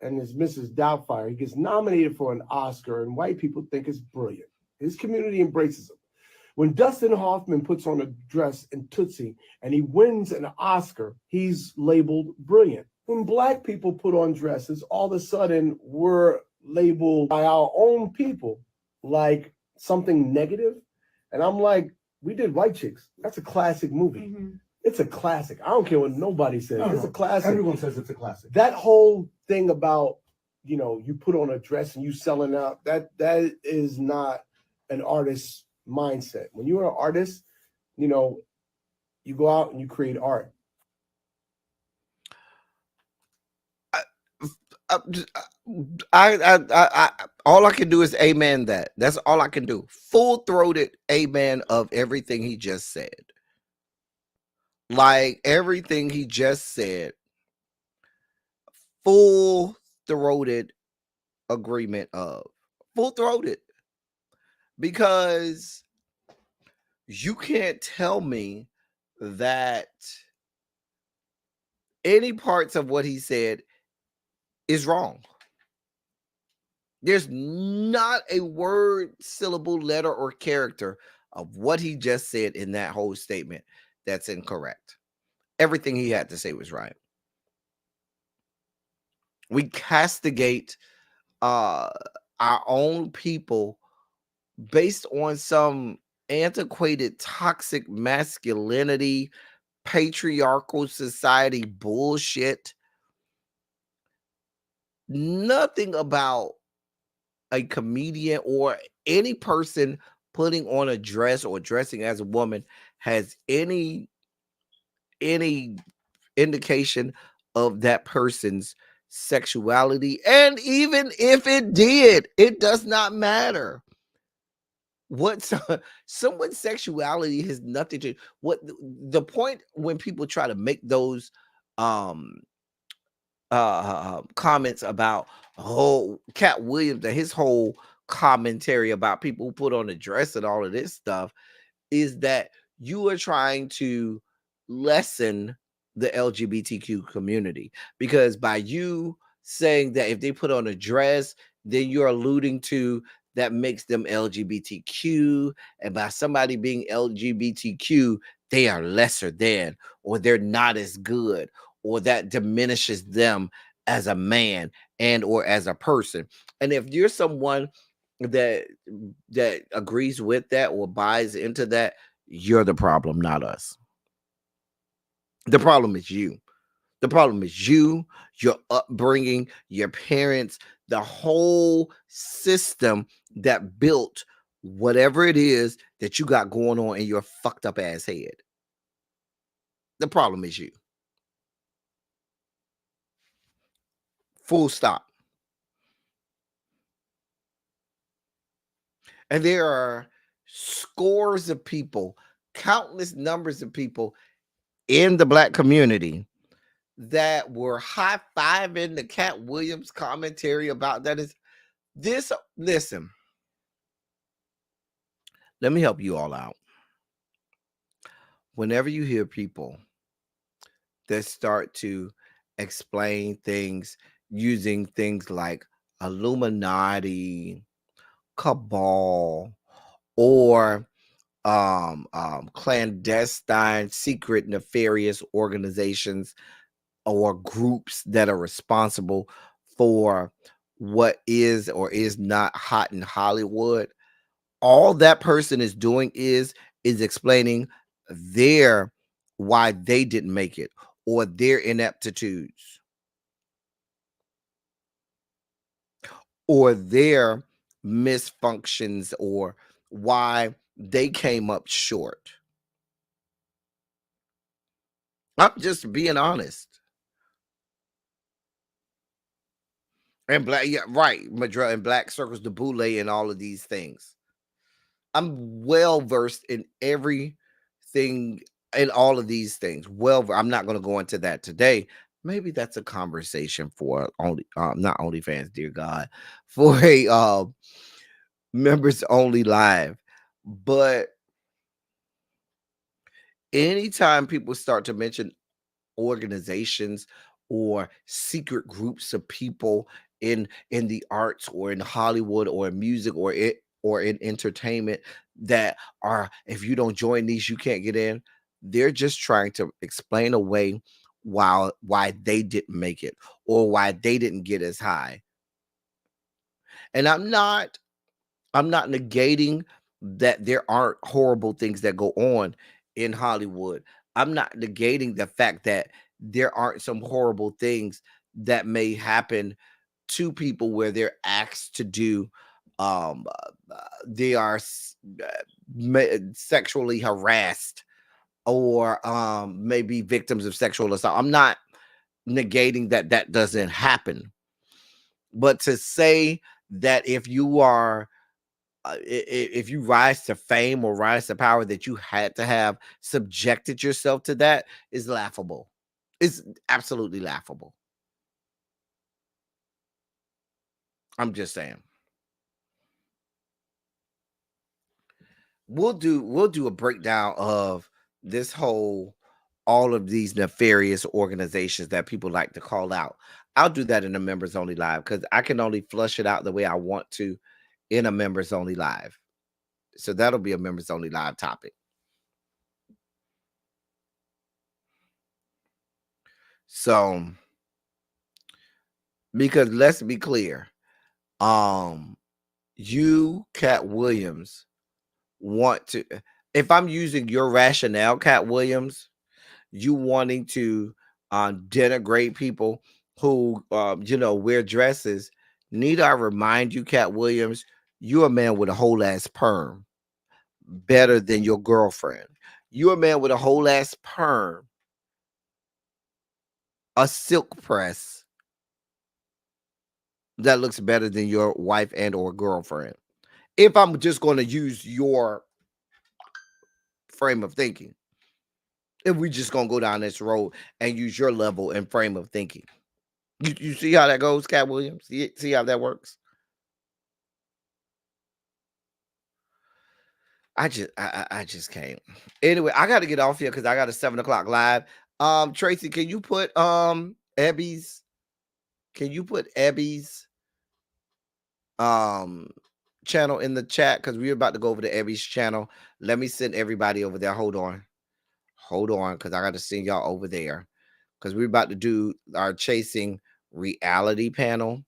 and is Mrs. Doubtfire, he gets nominated for an Oscar, and white people think it's brilliant. His community embraces him. When Dustin Hoffman puts on a dress in Tootsie and he wins an Oscar, he's labeled brilliant. When black people put on dresses, all of a sudden we're labeled by our own people like something negative. And I'm like, we did White Chicks. That's a classic movie. Mm-hmm. It's a classic. I don't care what nobody says. It's a classic. Everyone says it's a classic. That whole thing about, you put on a dress and you selling out, that is not an artist's mindset. When you're an artist, you go out and you create art. I all I can do is amen that. That's all I can do. Full-throated amen of everything he just said. Like everything he just said, full-throated agreement of. Full-throated. Because you can't tell me that any parts of what he said is wrong. There's not a word, syllable, letter, or character of what he just said in that whole statement that's incorrect. Everything he had to say was right. We castigate our own people based on some antiquated, toxic masculinity, patriarchal society bullshit. Nothing about a comedian or any person putting on a dress or dressing as a woman has any indication of that person's sexuality. And even if it did, it does not matter. What someone's sexuality has nothing to what the point when people try to make those comments about Cat Williams and his whole commentary about people who put on a dress and all of this stuff is that you are trying to lessen the LGBTQ community, because by you saying that if they put on a dress, then you're alluding to that makes them LGBTQ, and by somebody being LGBTQ, they are lesser than, or they're not as good, or that diminishes them as a man and or as a person. And if you're someone that agrees with that or buys into that, you're the problem, not us. The problem is you. The problem is you, your upbringing, your parents, the whole system that built whatever it is that you got going on in your fucked up ass head. The problem is you. Full stop. And there are scores of people, countless numbers of people in the Black community that were high-fiving the Cat Williams commentary about that. Is this, listen, let me help you all out. Whenever you hear people that start to explain things using things like Illuminati, cabal, or clandestine, secret, nefarious organizations or groups that are responsible for what is or is not hot in Hollywood, all that person is doing is explaining why they didn't make it or their ineptitudes or their misfunctions or why they came up short. I'm just being honest. And black, yeah, right, Madra, and Black Circles, the Boule, and all of these things. I'm well versed in everything and all of these things. Well, I'm not going to go into that today. Maybe that's a conversation for not OnlyFans, dear God, for a members only live. But anytime people start to mention organizations or secret groups of people in the arts or in Hollywood or in music or in entertainment that are, if you don't join these you can't get in, they're just trying to explain away why they didn't make it or why they didn't get as high. And I'm not negating that there aren't horrible things that go on in Hollywood. I'm not negating the fact that there aren't some horrible things that may happen to people where they're asked to do they are sexually harassed or maybe victims of sexual assault. I'm not negating that that doesn't happen. But to say that if you are if you rise to fame or rise to power that you had to have subjected yourself to that is laughable. It's absolutely laughable. I'm just saying. We'll do a breakdown of this whole all of these nefarious organizations that people like to call out. I'll do that in a members only live because I can only flush it out the way I want to in a members only live. So that'll be a members only live topic. So because let's be clear, you, Cat Williams, want to, if I'm using your rationale, Cat Williams, you wanting to denigrate people who wear dresses, need I remind you, Cat Williams, you're a man with a whole ass perm, better than your girlfriend. You're a man with a whole ass perm, a silk press that looks better than your wife and or girlfriend. If I'm just going to use your frame of thinking, if we just going to go down this road and use your level and frame of thinking, you see how that goes, Cat Williams? See how that works? I just can't. Anyway, I got to get off here because I got a 7:00 live. Tracy, can you put Ebby's? Can you put Ebby's channel in the chat? Because we're about to go over to Ebby's channel. Let me send everybody over there. Hold on, because I got to send y'all over there because we're about to do our chasing reality panel.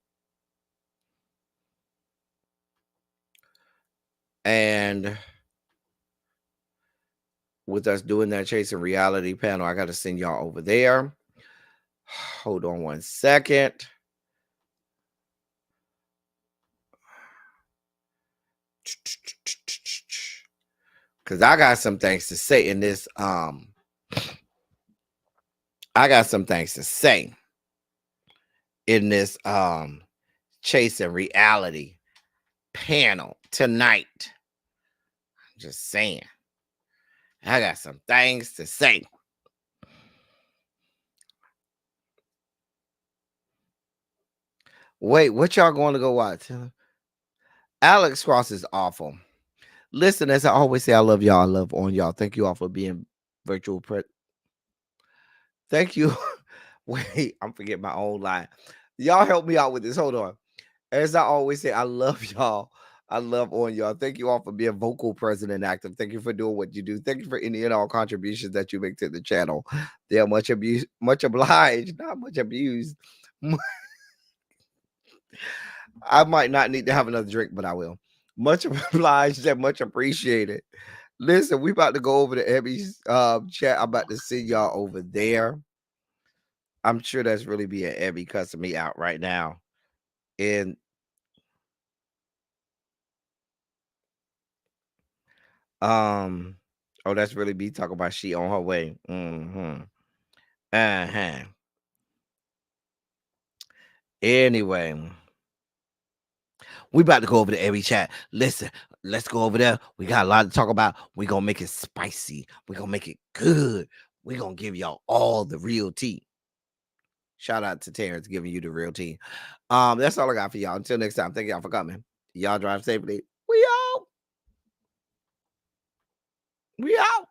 And with us doing that chasing reality panel, I got to send y'all over there. Hold on one second. Because I got some things to say in this. I got some things to say in this chasing reality panel tonight. Just saying. I got some things to say. Wait, what y'all going to go watch? Alex Cross is awful. Listen, as I always say, I love y'all. I love on y'all. Thank you all for being virtual. Thank you. Wait, I'm forgetting my own line. Y'all help me out with this. Hold on. As I always say, I love y'all. I love on y'all. Thank you all for being vocal, present, and active. Thank you for doing what you do. Thank you for any and all contributions that you make to the channel. They are much abused, much obliged, not much abused. I might not need to have another drink, but I will. Much obliged and much appreciated. Listen, we about to go over to Ebby's chat. I'm about to send y'all over there. I'm sure that's really being Ebby cussing me out right now. And oh, that's really be talking about she on her way. Anyway, we about to go over to every chat. Listen, let's go over there. We got a lot to talk about. We're gonna make it spicy. We're gonna make it good. We're gonna give y'all all the real tea. Shout out to Terrence giving you the real tea. That's all I got for y'all. Until next time, thank y'all for coming. Y'all drive safely. We out.